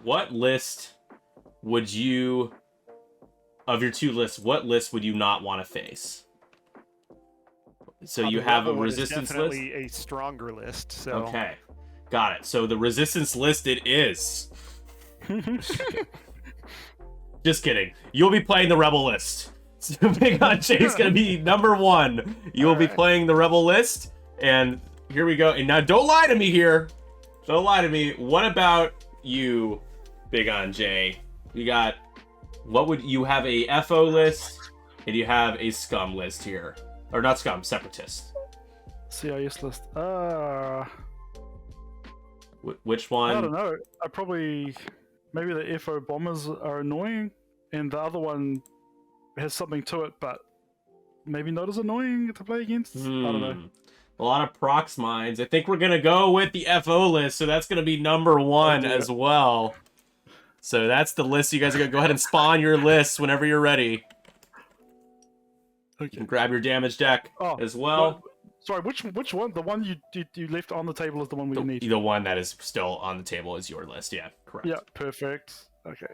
what list would you, of your two lists, what list would you not want to face? So you have a resistance list? Definitely a stronger list. So. Okay. Got it. So the resistance list it is. Just kidding. You'll be playing the rebel list. So Bigonj1 is going to be number 1. You will be playing the rebel list. And here we go. And now don't lie to me here. Don't lie to me. What about you, Bigonj1? You got, what would you have, a FO list and you have a scum list here. Or not scum, separatist. CIS list. Which one? I don't know. I probably, maybe the FO bombers are annoying and the other one has something to it, but maybe not as annoying to play against. I don't know. A lot of prox mines. I think we're going to go with the FO list, so that's going to be number 1 as well. So that's the list. You guys are going to go ahead and spawn your lists whenever you're ready. Okay. And grab your damage deck as well. Sorry, which one? The one you left on the table is the one we need? The one that is still on the table is your list. Yeah, correct. Yeah, perfect. Okay.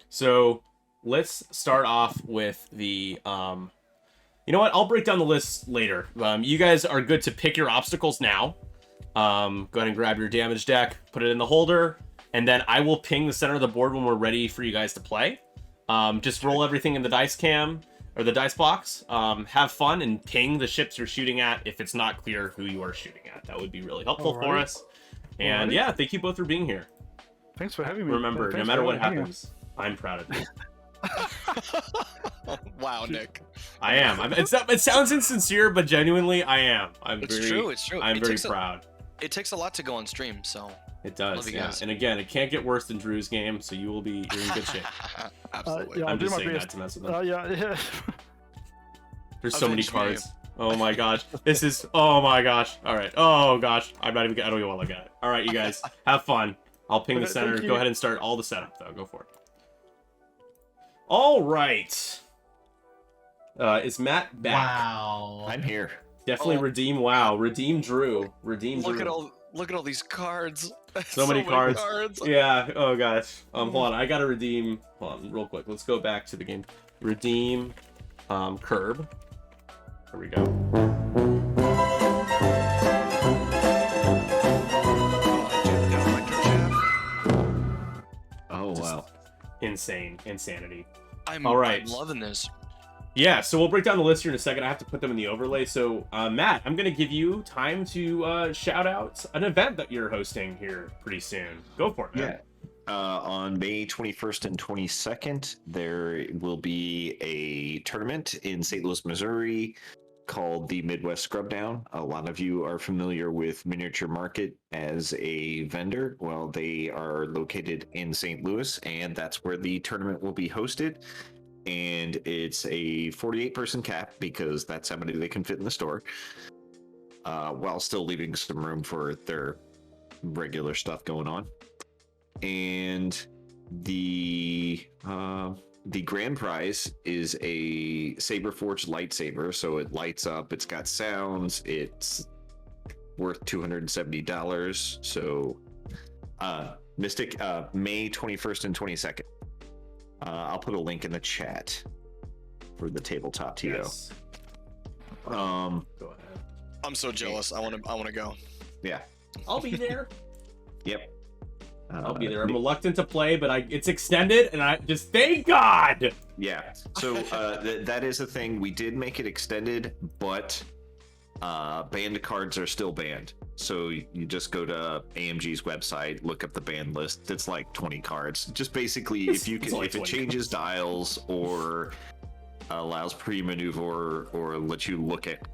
So let's start off with the... you know what? I'll break down the list later. You guys are good to pick your obstacles now. Go ahead and grab your damage deck, put it in the holder, and then I will ping the center of the board when we're ready for you guys to play. Just roll everything in the dice cam, or the dice box. Have fun and ping the ships you're shooting at if it's not clear who you are shooting at. That would be really helpful for us. And yeah, thank you both for being here. Thanks for having me. Remember, no matter what happens, I'm proud of you. Wow, Nick. I am. It sounds insincere, but genuinely, I am. It's true. It's true. I'm very proud. It takes a lot to go on stream, so. It does. Yeah. And again, it can't get worse than Drew's game, so you're in good shape. Absolutely. I'm just saying that to mess with them. Yeah. There's so many cards. Oh my gosh. This is. Oh my gosh. All right. Oh gosh. I don't even want to look at it. All right, you guys, have fun. I'll ping the center. Go ahead and start all the setup, though. Go for it. All right. Is Matt back? Wow. I'm here. Definitely redeem. Wow. Redeem Drew. Redeem Drew. Look at all these cards. So many cards. Yeah. Oh gosh. Hold on. I gotta redeem. Hold on, real quick. Let's go back to the game. Redeem. Curb. There we go. Oh wow. Insanity. I'm loving this. Yeah, so we'll break down the list here in a second. I have to put them in the overlay. So, Matt, I'm going to give you time to shout out an event that you're hosting here pretty soon. Go for it, man. Yeah. On May 21st and 22nd, there will be a tournament in St. Louis, Missouri called the Midwest Scrubdown. A lot of you are familiar with Miniature Market as a vendor. Well, they are located in St. Louis, and that's where the tournament will be hosted. And it's a 48-person cap because that's how many they can fit in the store, while still leaving some room for their regular stuff going on. And the grand prize is a Saberforged lightsaber, so it lights up, it's got sounds, it's worth $270. So Mystic, May 21st and 22nd. I'll put a link in the chat for the tabletop TO. Yes. Go ahead. I'm so jealous. I want to go. Yeah. I'll be there. Yep. I'll be there. I'm reluctant to play, but it's extended, and I just thank God. Yeah. So that is a thing. We did make it extended, but banned cards are still banned. So you just go to AMG's website, look up the ban list. It's like 20 cards. Just basically, if it changes dials or allows pre-maneuver or lets you look at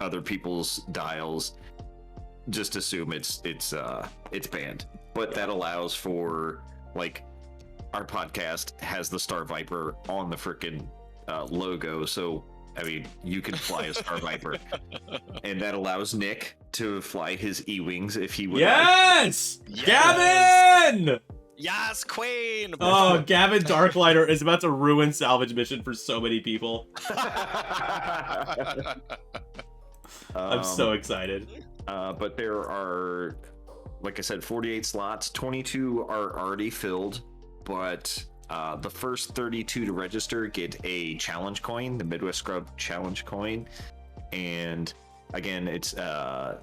other people's dials, just assume it's banned. But that allows for, like, our podcast has the Star Viper on the frickin' logo, so I mean, you can fly a Star Viper, and that allows Nick to fly his E-wings if he would. Yes! Gavin! Yes, Queen! Oh, Gavin Darklighter is about to ruin Salvage Mission for so many people. I'm so excited. But there are like I said, 48 slots. 22 are already filled, but the first 32 to register get a challenge coin, the Midwest Scrub challenge coin. And again, it's a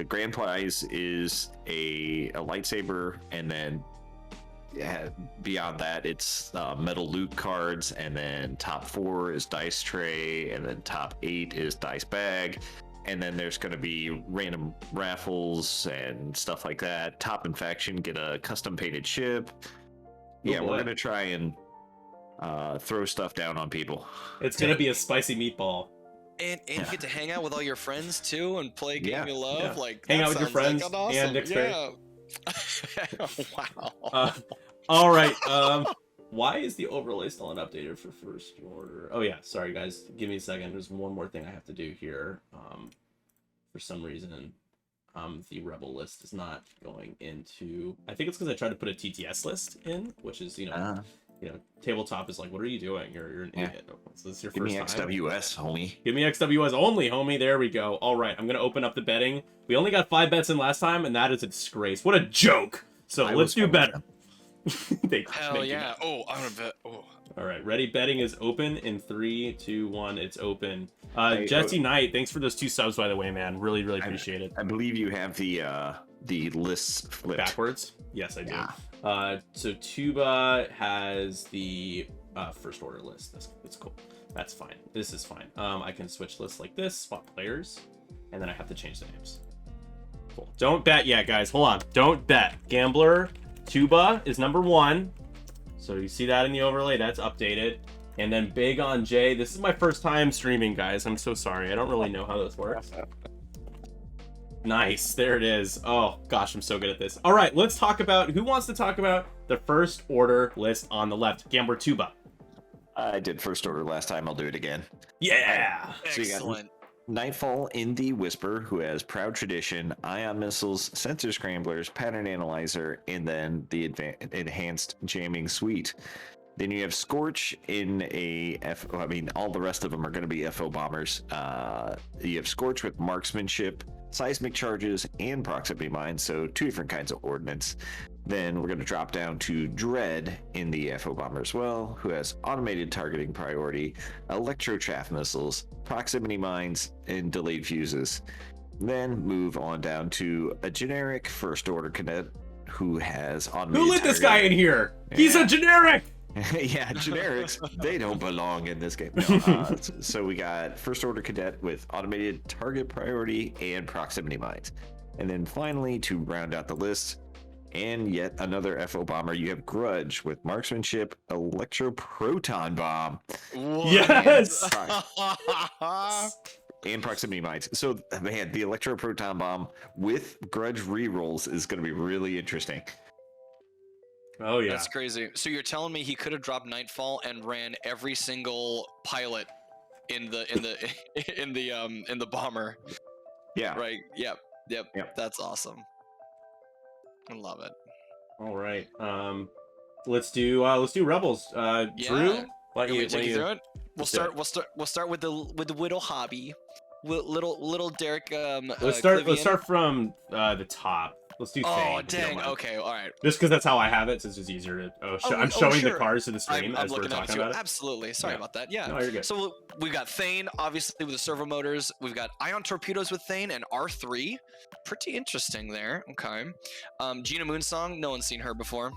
grand prize is a lightsaber, and then beyond that, it's metal loot cards, and then top 4 is dice tray, and then top 8 is dice bag. And then there's going to be random raffles and stuff like that. Top Infection get a custom painted ship. Yeah, we're going to try and throw stuff down on people. It's going to be a spicy meatball. And you get to hang out with all your friends too and play a game you love. Yeah. Like hang out with your friends like awesome. and Dexterity. Yeah. Wow. All right. Why is the overlay still unupdated for first order? Oh yeah, sorry guys. Give me a second. There's one more thing I have to do here. For some reason, the rebel list is not going into. I think it's because I tried to put a TTS list in, which is tabletop is like, what are you doing? You're an idiot. So this is your Give first me time. XWS, homie. Give me XWS only, homie. There we go. All right, I'm gonna open up the betting. We only got 5 bets in last time, and that is a disgrace. What a joke. So let's do better. Hell yeah. Oh, I'm gonna bet. Oh. All right, ready? Betting is open in 3, 2, 1. It's open. Jesse Knight, thanks for those 2 subs, by the way, man. Really appreciate it. I believe you have the lists flipped backwards. Yes, I do. Yeah. So Tuba has the first order list. That's cool. That's fine. This is fine. I can switch lists like this, swap players, and then I have to change the names. Cool. Don't bet yet, guys. Hold on. Don't bet. Gambler Tuba is number 1. So you see that in the overlay. That's updated. And then Bigonj1. This is my first time streaming, guys. I'm so sorry. I don't really know how this works. Nice. There it is. Oh, gosh, I'm so good at this. All right, let's talk about... Who wants to talk about the first order list on the left? Gambler Tuba. I did first order last time. I'll do it again. Yeah. So you got Nightfall in the Whisper, who has Proud Tradition, Ion Missiles, Sensor Scramblers, Pattern Analyzer, and then the Enhanced Jamming Suite. Then you have Scorch in all the rest of them are going to be FO bombers. You have Scorch with Marksmanship, Seismic Charges, and Proximity Mines, so 2 different kinds of ordnance. Then we're going to drop down to Dread in the FO bomber as well, who has Automated Targeting Priority, Electro Chaff Missiles, Proximity Mines, and Delayed Fuses. Then move on down to a generic First Order Cadet who has Automated Who let this guy in here? Yeah. He's a generic! Yeah, generics, they don't belong in this game. No, so we got First Order Cadet with Automated Target Priority and Proximity Mines. And then finally, to round out the list, and yet another FO bomber, you have Grudge with Marksmanship, Electro Proton Bomb. What? Yes! And Proximity Mines. So, man, the Electro Proton Bomb with Grudge rerolls is going to be really interesting. Oh yeah, that's crazy. So you're telling me he could have dropped Nightfall and ran every single pilot in the bomber? Yeah. Right. Yep. That's awesome. I love it. All right. Let's do Rebels. Drew, why don't you take you through it? We'll start with the Widow Hobby. Little Derek. Let's start from the top. Let's do Thane. Oh dang! Okay, all right. Just because that's how I have it, since it's easier to. I'm showing the cards to the stream I'm as we're looking talking about it. Absolutely. Sorry about that. Yeah. No, you're good. So we've got Thane, obviously with the servo motors. We've got ion torpedoes with Thane and R3. Pretty interesting there. Okay. Gina Moonsong. No one's seen her before.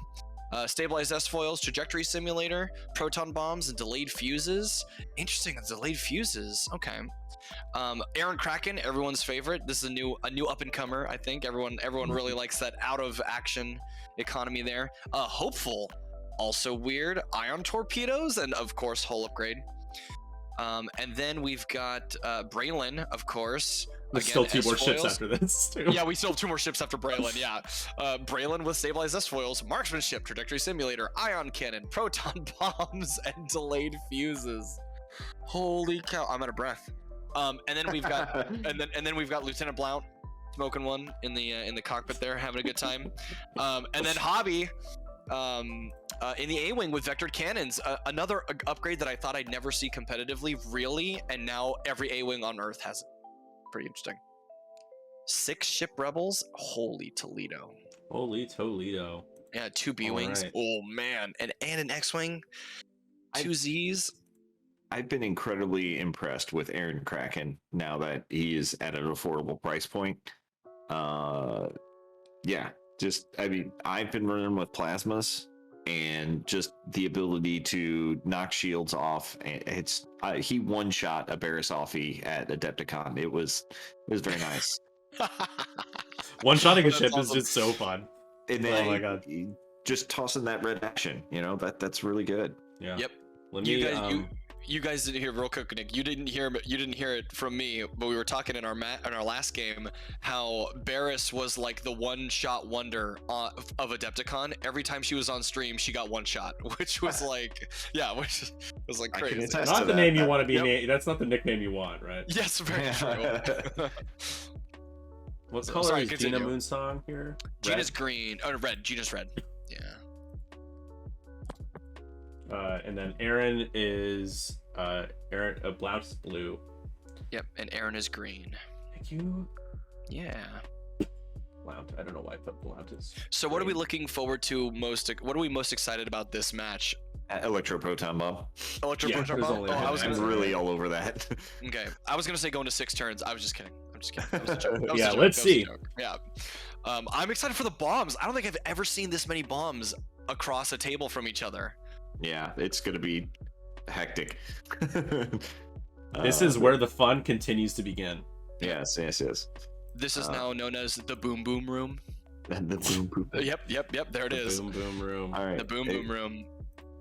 Stabilized S-foils, trajectory simulator, proton bombs, and delayed fuses. Interesting, delayed fuses. Okay. Aaron Kraken, everyone's favorite. This is a new up and comer. I think everyone really likes that out of action economy there. Hopeful, also weird. Ion torpedoes, and of course hull upgrade. And then we've got Braylon, of course. There's still 2 more ships after this, too. Yeah, we still have 2 more ships after Braylon, yeah. Braylon with stabilized S-foils, marksmanship, trajectory simulator, ion cannon, proton bombs, and delayed fuses. Holy cow, I'm out of breath. And then we've got and then we've got Lieutenant Blount smoking one in the cockpit there, having a good time. And then Hobby in the A-Wing with vectored cannons, another upgrade that I thought I'd never see competitively, really, and now every A-Wing on Earth has it. Pretty interesting. 6 ship rebels. Holy Toledo. Holy Toledo. Yeah, 2 B-wings. Alright. Oh man, and an X-wing. 2 Z's. I've been incredibly impressed with Aaron Kraken now that he is at an affordable price point. Yeah, just I mean, I've been running with plasmas and just the ability to knock shields off. It's he one shot a Barisofi at Adepticon. It was very nice. One-shotting a That's ship is awesome. just so fun. And Oh then my God. just tossing that red action, that's really good. Yeah. Yep. Let me, You guys didn't hear real quick, Nick. You didn't hear it from me, but we were talking in our last game how Barris was like the one-shot wonder of Adepticon. Every time she was on stream, she got one shot, which was like, which was like I can crazy. attest not to the that. name you want to be Yep. named. That's not the nickname you want, right? Yes, very true. What So- color sorry, is continue. Gina Moonsong here? Gina's green. Oh, red. Gina's red. Yeah. And then Aaron is Blount's blue. Yep. And Aaron is green. Thank you. Yeah. Blount. I don't know why I put Blount as. So what are we green. looking forward to most? What are we most excited about this match? Electroproton bomb. Electro Yeah, Proton there's Bomb? only Oh, one I was I'm gonna. really all over that. Okay, I was gonna say going to 6 turns. I was just kidding. I'm just kidding. That was a joke. That was Yeah, a joke. let's That was a see. joke. Yeah. I'm excited for the bombs. I don't think I've ever seen this many bombs across a table from each other. Yeah, it's gonna be hectic. This is where the fun continues to begin. Yes. This is now known as the Boom Boom Room. And the boom boom. Yep. There it The is. Boom boom room. All right. The Boom Boom Room.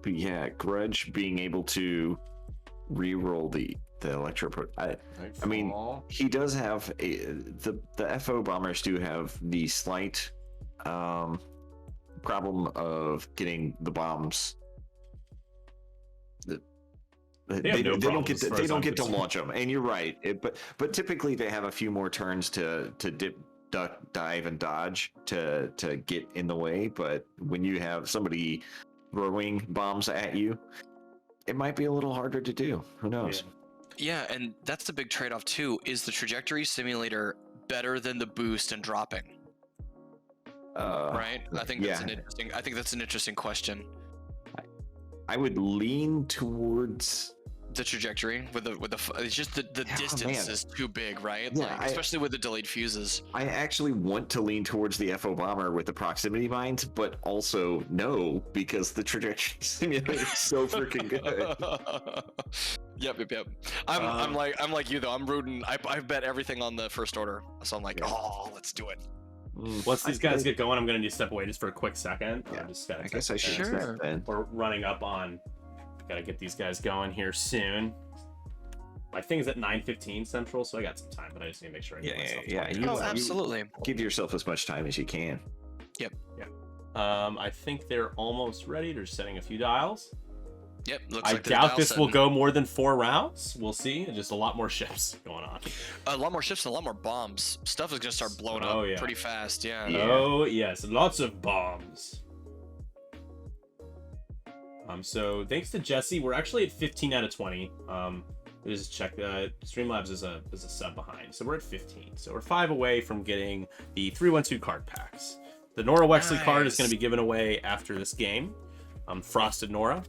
But yeah, Grudge being able to re-roll the electro. I mean, he does have the FO bombers do have the slight problem of getting the bombs. They have no don't problems get as to, far they as don't I'm get to concerned. launch them, and you're right. But typically they have a few more turns to dip, duck, dive, and dodge to get in the way. But when you have somebody throwing bombs at you, it might be a little harder to do. Who knows? Yeah, and that's the big trade-off too. Is the trajectory simulator better than the boost and dropping? Right. I think that's an interesting. I think that's an interesting question. I would lean towards The trajectory with the it's just the distance man. is too big, right? Yeah, Like, especially with the delayed fuses. I actually want to lean towards the FO bomber with the proximity mines, but also no, because the trajectory simulator is so freaking good. Yep. I'm like you though. I'm rooting. I bet everything on the first order. So I'm like, oh, let's do it. Once these guys get going, I'm gonna need to step away just for a quick second. Yeah, Just gotta I guess I take- should Sure. step then. We're running up on. Gotta get these guys going here soon. My thing is at 9:15 Central, so I got some time, but I just need to make sure I get myself. Yeah. going. You- Oh, absolutely. Give yourself as much time as you can. I think they're almost ready. They're setting a few dials. Yep. Looks I like they're doubt dial this will setting. go more than 4 rounds. We'll see. Just a lot more ships going on. A lot more ships and a lot more bombs. Stuff is gonna start blowing Oh, up yeah. pretty fast. Yeah. Yeah. Oh yes, lots of bombs. So thanks to Jesse, we're actually at 15 out of 20. Just check. Streamlabs is a sub behind, so we're at 15. So we're 5 away from getting the 312 card packs. The Nora Wexley card is going Nice. to be given away after this game. Frosted Nora.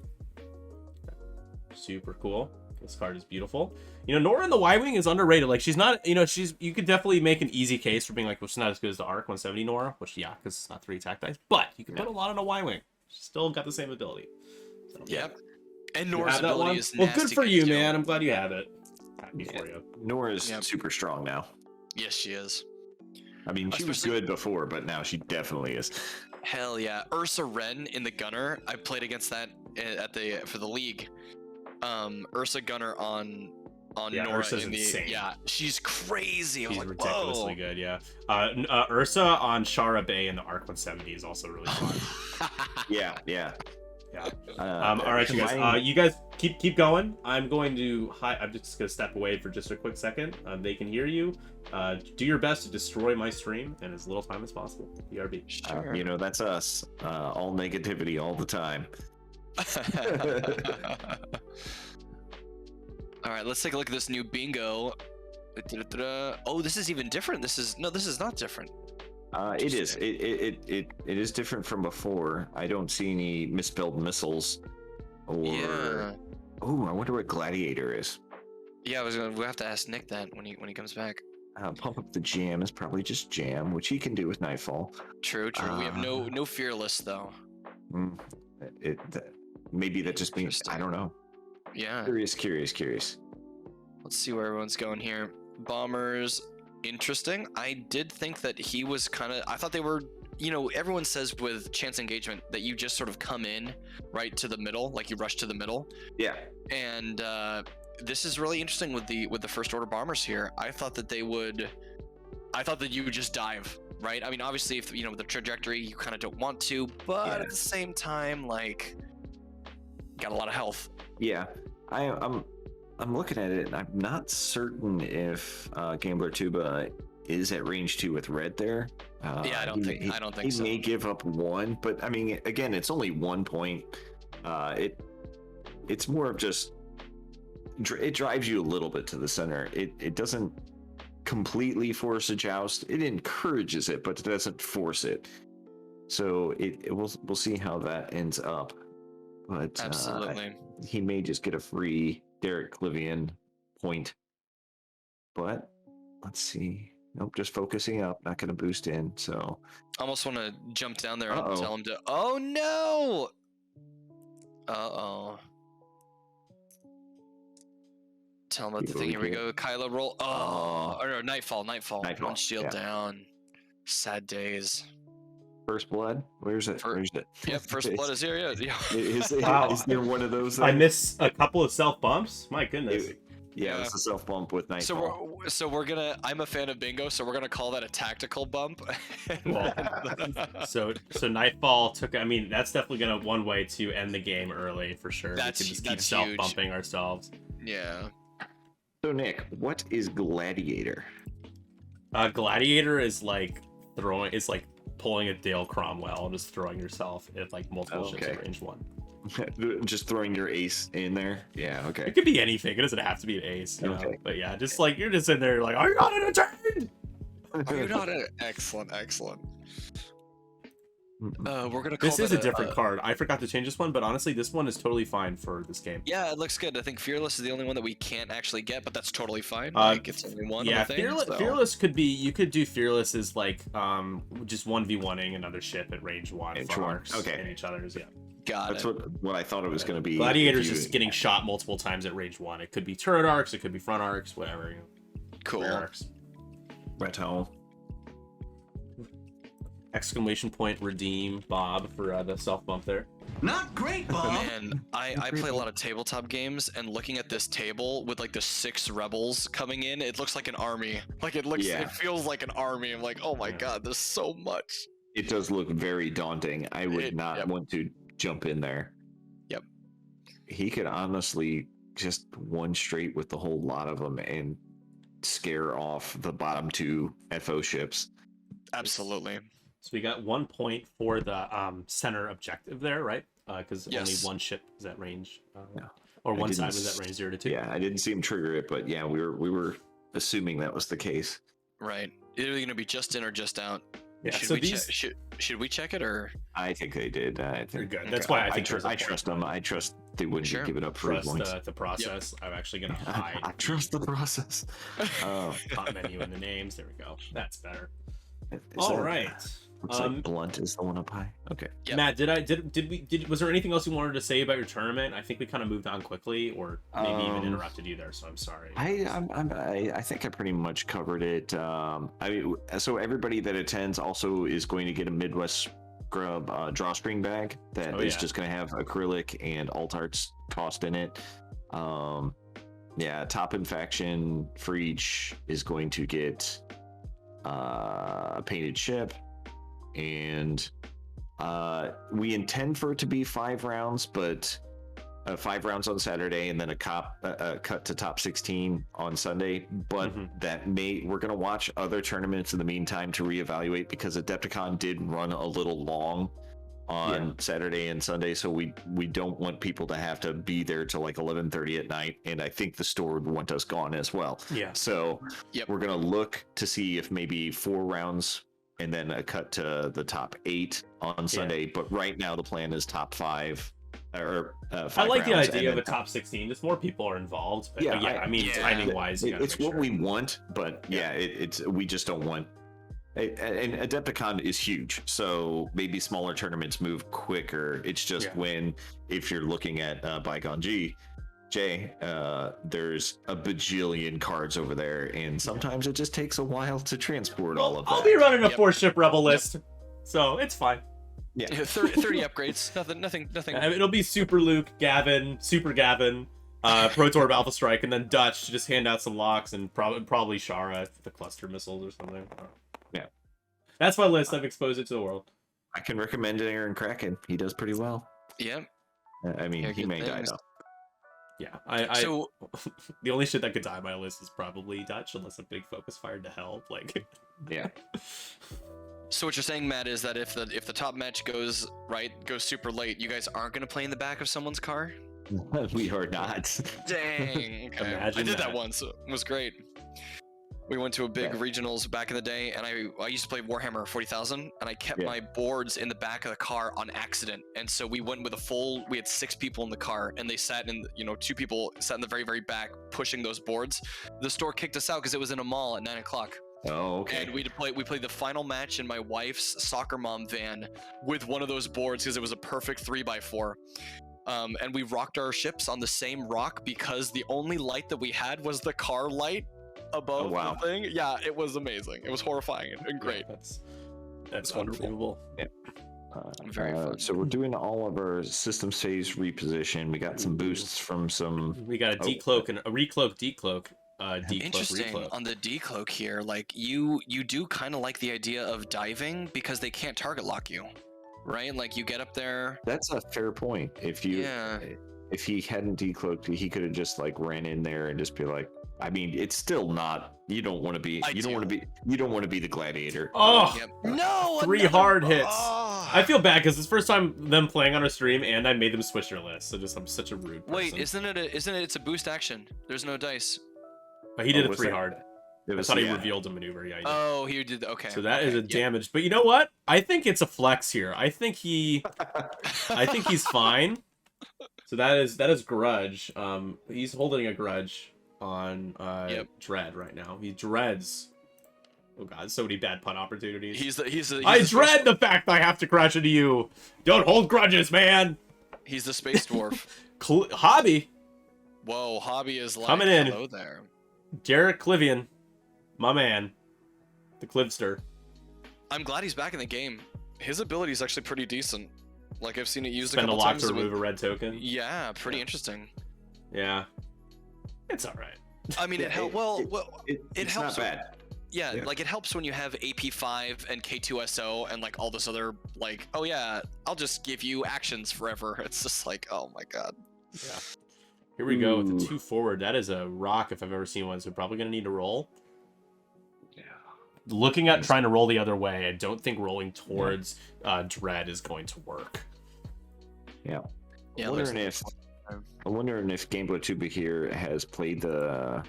Super cool. This card is beautiful. You know, Nora in the Y-Wing is underrated. Like, she's not, you could definitely make an easy case for being like, well, she's not as good as the ARC 170 Nora, which, yeah, because it's not 3 attack dice, but you can put a lot on a Y-Wing. She's still got the same ability. So, Yep. And You Nora's have that ability one? is Well, nasty good for you, too. man. I'm glad you have it. Happy Yeah. for you. Nora's Yep. super strong now. Yes, she is. I mean, she was Especially- good before, but now she definitely is. Hell yeah. Ursa Wren in the Gunner. I played against that for the league. Ursa Gunner on Yeah, Nora Ursa's in the insane. yeah, she's crazy. I was She's like, ridiculously whoa. good, yeah. Ursa on Shara Bay in the ARC 170 is also really fun. Yeah. Yeah. All All right, you guys. You guys keep going. I'm going to. I'm just going to step away for just a quick second. They can hear you. Do your best to destroy my stream in as little time as possible. BRB. Sure. That's us. All negativity all the time. All right, let's take a look at this new bingo. Oh, this is even different. This is not different. It is. It is different from before. I don't see any misspelled missiles. Or Yeah. oh, I wonder what Gladiator is. Yeah, we'll have to ask Nick that when he comes back. Pump up the jam is probably just jam, which he can do with Nightfall. True. We have no fearless though. Maybe that just means I don't know. Yeah. Curious. Let's see where everyone's going here. Bombers, interesting. I did think that he was I thought they were, everyone says with chance engagement that you just sort of come in right to the middle, like you rush to the middle. Yeah. And this is really interesting with the first order bombers here. I thought that you would just dive, right? I mean, obviously if the trajectory you kind of don't want to, but at the same time, like, got a lot of health. Yeah. I'm looking at it and I'm not certain if Gambler Tuba is at range 2 with red there. I don't think so. He may give up 1, but I mean, again, it's only 1 point. It's more of just it drives you a little bit to the center. It doesn't completely force a joust. It encourages it, but it doesn't force it. So we'll see how that ends up. But Absolutely. He may just get a free Derek Clivian point. But let's see. Nope, just focusing up, not going to boost in. So almost want to jump down there and tell him to. Oh no! Tell him about the thing. Here we go. Kylo roll. Or Nightfall. One shield down. Sad days. First blood? Where's it? Yep, first blood is here. Yeah. Is there one of those? I miss a couple of self bumps. My goodness. Yeah, it's a self bump with Nightfall. So we're gonna. I'm a fan of bingo, so we're gonna call that a tactical bump. so Nightfall took. I mean, that's definitely gonna one way to end the game early for sure. We can just keep self bumping ourselves. Yeah. So Nick, what is Gladiator? Gladiator is like pulling a Dale Cromwell and just throwing yourself at like multiple ships at range 1. Just throwing your ace in there. Yeah, okay. It could be anything. It doesn't have to be an ace. You know? But yeah, just like you're just in there like, are you not entertained? Are you not excellent? We're gonna call this is a different card. I forgot to change this one, but honestly, this one is totally fine for this game. Yeah, it looks good. I think Fearless is the only one that we can't actually get, but that's totally fine. It's only one. Yeah, Fearless could be. You could do Fearless as like just 1v1ing another ship at range 1 for arcs and each other's. Yeah. That's what I thought it was going to be. Gladiator's just getting shot multiple times at range 1. It could be turret arcs, it could be front arcs, whatever. Cool. Rear arcs. Right home. Exclamation point redeem Bob for the self bump there. Not great, Bob. Man, I play a lot of tabletop games, and looking at this table with like the 6 rebels coming in, it looks like an army. Like it feels like an army. I'm like, oh my god, there's so much. It does look very daunting. I would not want to jump in there. Yep. He could honestly just one straight with the whole lot of them and scare off the bottom 2 FO ships. Absolutely. So we got 1 point for the center objective there, right? Because only one ship is at range, or one side was at range 0 to 2. Yeah, I didn't see him trigger it, but yeah, we were assuming that was the case. Right. Either going to be just in or just out. Yeah. Should we check it or? I think they did. I think they're good. That's why I trust them. I trust they wouldn't give it up for points. The process. Yep. I'm actually gonna hide. I trust the process. Hot menu in the names. There we go. That's better. All right. Looks like Blunt is the one up high. Okay. Yep. Matt, was there anything else you wanted to say about your tournament? I think we kind of moved on quickly, or maybe even interrupted you there. So I'm sorry. I think I pretty much covered it. So everybody that attends also is going to get a Midwest Scrub drawstring bag that is just going to have acrylic and alt arts tossed in it. Top in faction for each is going to get a painted ship. And we intend for it to be 5 rounds, but 5 rounds on Saturday and then a cut to top 16 on Sunday. But we're going to watch other tournaments in the meantime to reevaluate, because Adepticon did run a little long on Saturday and Sunday, so we don't want people to have to be there till like 11:30 at night, and I think the store would want us gone as well. Yeah. So Yep. we're gonna look to see if maybe 4 rounds and then a cut to the top 8 on Sunday. But right now the plan is top 5 or 5 I like the rounds, idea of and a top 16. Just more people are involved. But Yeah, I mean, yeah. timing wise, it's what we want, but it's we just don't want. And Adepticon is huge, so maybe smaller tournaments move quicker. It's just when, if you're looking at Bigonj1, there's a bajillion cards over there, and sometimes it just takes a while to transport all of that. I'll be running a 4-ship rebel list, so it's fine. Yeah, 30 upgrades. Nothing. It'll be Super Luke, Gavin, Super Gavin, Protorb, Alpha Strike, and then Dutch to just hand out some locks, and probably Shara, the cluster missiles or something. Yeah. That's my list. I've exposed it to the world. I can recommend Aaron Kraken. He does pretty well. Yeah. I mean, Yeah, he good may die things. though. Yeah, So the only shit that could die on my list is probably Dutch, unless a big focus fired to help. Like, Yeah. So what you're saying, Matt, is that if the top match goes super late, you guys aren't gonna play in the back of someone's car? We are not. Dang. Okay. Imagine I did that that. once. It was great. We went to a big regionals back in the day, and I used to play Warhammer 40,000, and I kept my boards in the back of the car on accident. And so we went with we had 6 people in the car, and they sat in, 2 people sat in the very, very back pushing those boards. The store kicked us out because it was in a mall at 9 o'clock. Oh, okay. And we played the final match in my wife's soccer mom van with one of those boards because it was a perfect 3x4. And we rocked our ships on the same rock because the only light that we had was the car light above the thing. Yeah, it was amazing. It was horrifying and great. Yeah, that's wonderful. Yeah. Very fun. So we're doing all of our system phase reposition. We got some boosts from some. We got a decloak and a recloak, decloak. Decloak, Interesting. recloak. On the decloak here, like you do kind of like the idea of diving because they can't target lock you, right? Like you get up there. That's a fair point. If he hadn't decloaked, he could have just like ran in there and just be like. I mean, it's still not. You don't want to be. You don't want to be the gladiator. Oh, no! 3 hard hits. I feel bad because it's the first time them playing on our stream, and I made them switch their list. So I'm such a rude person. Wait, isn't it? It's a boost action. There's no dice. But he did a 3 hard. I thought he revealed a maneuver. Yeah. He did. Okay. So that is a damage. But you know what? I think it's a flex here. I think he's fine. So that is grudge. He's holding a grudge on Dread right now. He dreads. Oh god, so many bad pun opportunities. I dread the fact that I have to crash into you. Don't hold grudges, man. He's the space dwarf. Hobby. Whoa, Hobby is like coming in. Hello there. Derek Clivian, my man, the Clivster. I'm glad he's back in the game. His ability is actually pretty decent. Like I've seen it used Spend a couple a lot times. to remove a red token. Yeah, pretty interesting. Yeah, it's all right. I mean, it helps. It's helps. Not bad. Yeah, like it helps when you have AP5 and K2SO and like all this other like, oh yeah, I'll just give you actions forever. It's just like, oh my god. Yeah. Here we go with the 2 forward. That is a rock if I've ever seen one. So probably gonna need to roll. Yeah. Looking at trying to roll the other way, I don't think rolling towards Dread is going to work. Yeah. Yeah. I'm wondering if Bigonj1 here has played the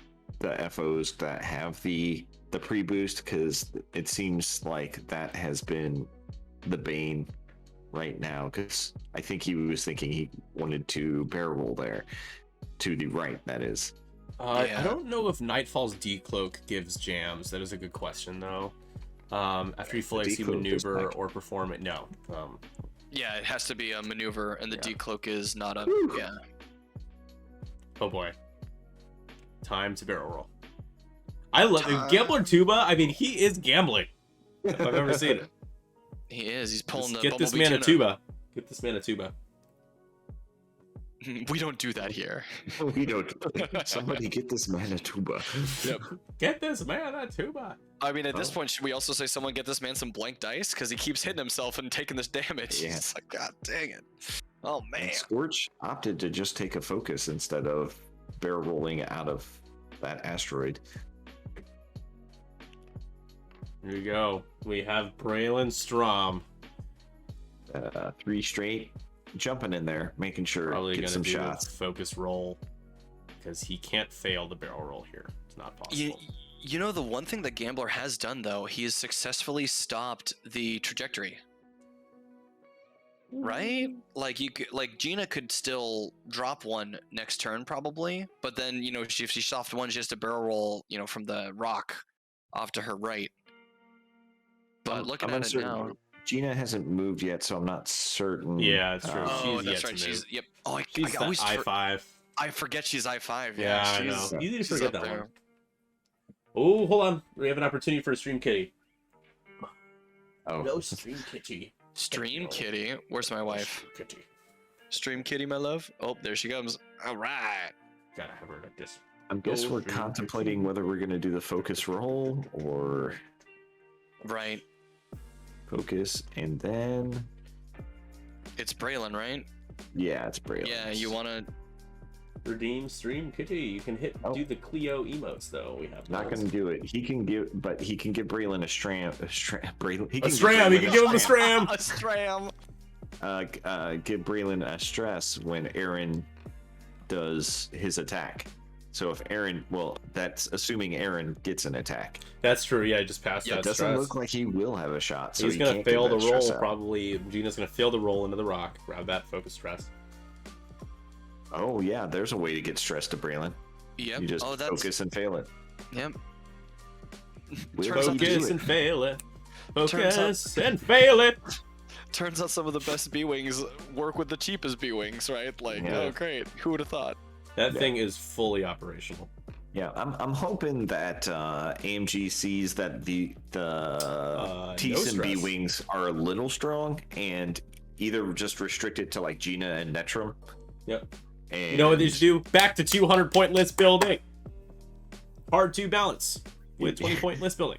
FOs that have the pre-boost, because it seems like that has been the bane right now, because I think he was thinking he wanted to barrel roll there to the right, that is. I don't know if Nightfall's decloak gives jams. That is a good question though. After you fully execute maneuver or perform it, no. Yeah, it has to be a maneuver, and the decloak is not a. Yeah. Oh boy. Time to barrel roll. I love it. Gambler Tuba. I mean, he is gambling. If I've ever seen it. He is. He's pulling the. Get this man a tuba. Get this man a tuba. We don't do that here. We don't. Somebody get this man a tuba. Yep. Get this man a tuba. I mean, at this point, should we also say someone get this man some blank dice? Because he keeps hitting himself and taking this damage. Yeah. It's like, god dang it. Oh, man. And Scorch opted to just take a focus instead of barrel rolling out of that asteroid. Here we go. We have Braylon Strom. 3 straight, jumping in there, making sure Probably get gonna some do shots. a focus roll because he can't fail the barrel roll here. It's not You, possible. you know the one thing that Gambler has done though, he has successfully stopped the trajectory. Right? Like Gina could still drop one next turn probably, but then if she stopped one, she has to barrel roll, from the rock off to her right. But looking I'm at it uncertain. now. Gina hasn't moved yet, so I'm not certain. Yeah, it's true. Oh, She's that's yet right. to She's move. yep. Oh, I She's the always I5. I forget she's I5. Yeah, I she's, know. Easy to she's forget up that there. one. Oh, hold on. We have an opportunity for a stream kitty. Oh, No stream kitty. Stream Kitty. Where's my wife? Stream kitty. Stream Kitty, my love. Oh, there she comes. All right. Gotta have her like this. I guess Go we're stream contemplating kitty. whether we're going to do the focus roll or Right. focus, and then It's Braylon, right? yeah, it's Braille. Yeah, you want to. Redeem stream kitty. You can do the Cleo emotes though. We have Not those. going to do it. He can give Braylon a stram. Braylon. He A can stram. You can give him a stram. A stram. Give Braylon a stress when Aaron does his attack. So if Aaron, well, that's assuming Aaron gets an attack. That's true. Yeah, I just passed Yeah, that It doesn't stress. look like he will have a shot. So He's he gonna can't fail get the that stress roll. out. Probably Gina's gonna fail the roll into the rock. Grab that focus stress. Oh yeah, there's a way to get stress to Braylon. Yep. You just Oh, that's. focus and fail it. Yep. We'll Turns out do Focus it. and fail it. Turns out- Focus and fail it. Turns out some of the best B-Wings work with the cheapest B-Wings, right? Like, Yeah. oh, great. Who would have thought? That Yeah. thing is fully operational. Yeah, I'm hoping that AMG sees that the No Tees and B stress. wings are a little strong and either just restrict it to like Gina and Netrum. Yep. And You know what they should do? Back to 200 point list building. Hard to balance with 20 point list building.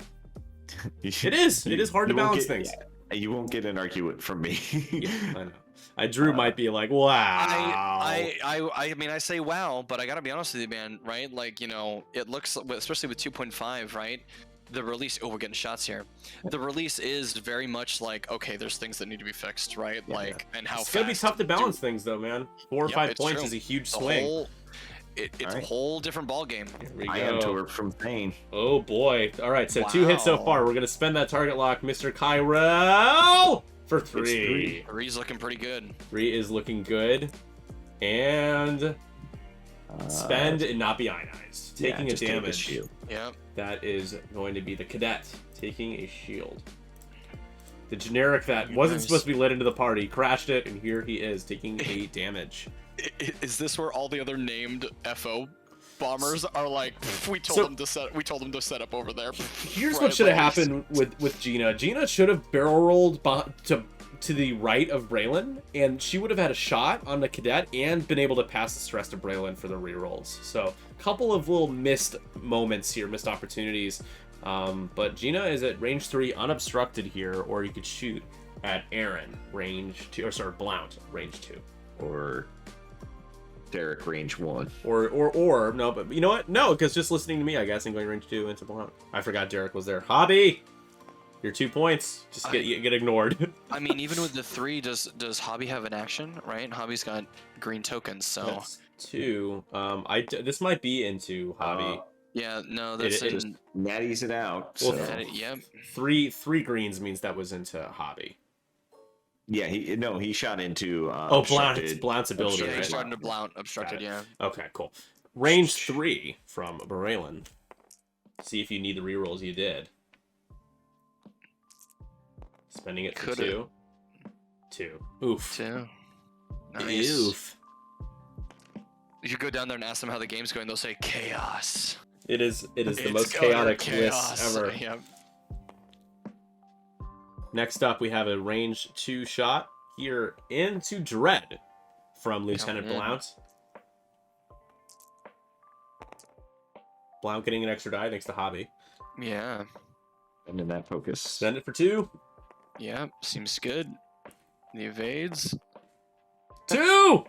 It is. It is hard to You won't balance get- things. You won't get an argument from me. Yeah, I know. Drew might be like, wow. I mean, I say wow, but I gotta be honest with you, man. Right? Like, it looks, especially with 2.5, right? The release. Oh, we're getting shots here. The release is very much like, okay, there's things that need to be fixed, right? Yeah. Like, and how It's gonna be fast tough to balance do- things, though, man. 4 or Yep, 5 it's points true. is a huge the swing. whole. It's Alright. a whole different ball game. Here we I am go. to from pain. Oh boy! All right, so 2 hits so Wow. far. We're gonna spend that target lock, Mr. Cairo, for 3. three. Ree's looking pretty good. 3 is looking good, and spend and not be ionized, taking a just take damage. shield. Yep. That is going to be the cadet taking a shield. The generic that Very wasn't nice. supposed to be let into the party crashed it, and here he is taking a damage. Is this where all the other named FO bombers are like? We told So- them to set. We told them to set up over there. Here's Right, what should have like- happened with Gina. Gina should have barrel rolled to the right of Braylon, and she would have had a shot on the cadet and been able to pass the stress to Braylon for the rerolls. So a couple of little missed moments here, missed opportunities. But Gina is at range 3 unobstructed here, or you could shoot at Aaron, range 2, or sorry, Blount, range 2. Or Derek, range 1. Or no, but you know what? No, because just listening to me, I guess, and going range 2 into Blount. I forgot Derek was there. Hobby! Your 2 points just get ignored. I mean, even with the 3, does Hobby have an action? Right? Hobby's got green tokens, so That's 2. This might be into Hobby. yeah. No, that's it- in. Natty's it out. Well, So. Yep. Three greens means that was into Hobby. Yeah, he shot into Oh, obstructed- Blount's ability, Yeah, right? he's starting to blount obstructed. Got it. Yeah. Okay, cool. Range 3 from Braylon. See if you need the rerolls. You did. Spending it for Coulda. 2. Oof. 2. Nice. Oof. If you go down there and ask them how the game's going, they'll say chaos. It is the It's most utter chaotic chaos. list ever. Yep. Next up, we have a range 2 shot here into Dread from Lieutenant Coming in. Blount. Blount getting an extra die thanks to Hobby. Yeah. And in that focus. Spend it for 2. Yep. Seems good. The evades. 2!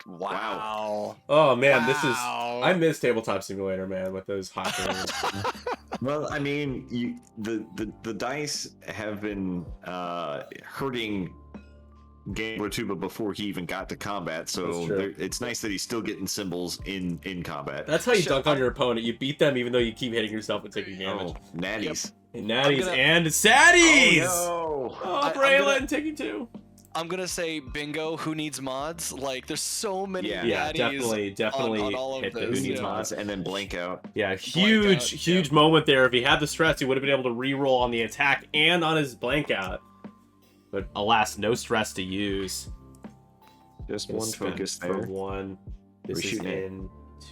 Wow. Oh man, this is. Wow. I miss Tabletop Simulator, man, with those hot things. Well, I mean, the dice have been hurting Gambler Tuba before he even got to combat, That's so true. it's nice that he's still getting symbols in combat. That's how you Shit, dunk on your opponent. You beat them even though you keep hitting yourself and taking damage. Oh, natties. And natties gonna- and saddies! Oh, no. Oh, I'm Braylon gonna- taking 2. I'm gonna say bingo. Who needs mods? Like, there's so many Yeah. Yeah, natties definitely on all of hit the this, who Who needs needs yeah. mods and then blank out. Yeah, out, huge moment there. If he had the stress, he would have been able to re-roll on the attack and on his blank out. But alas, no stress to use. Just Gonna one spend focus for there. 1. This We're is shooting it.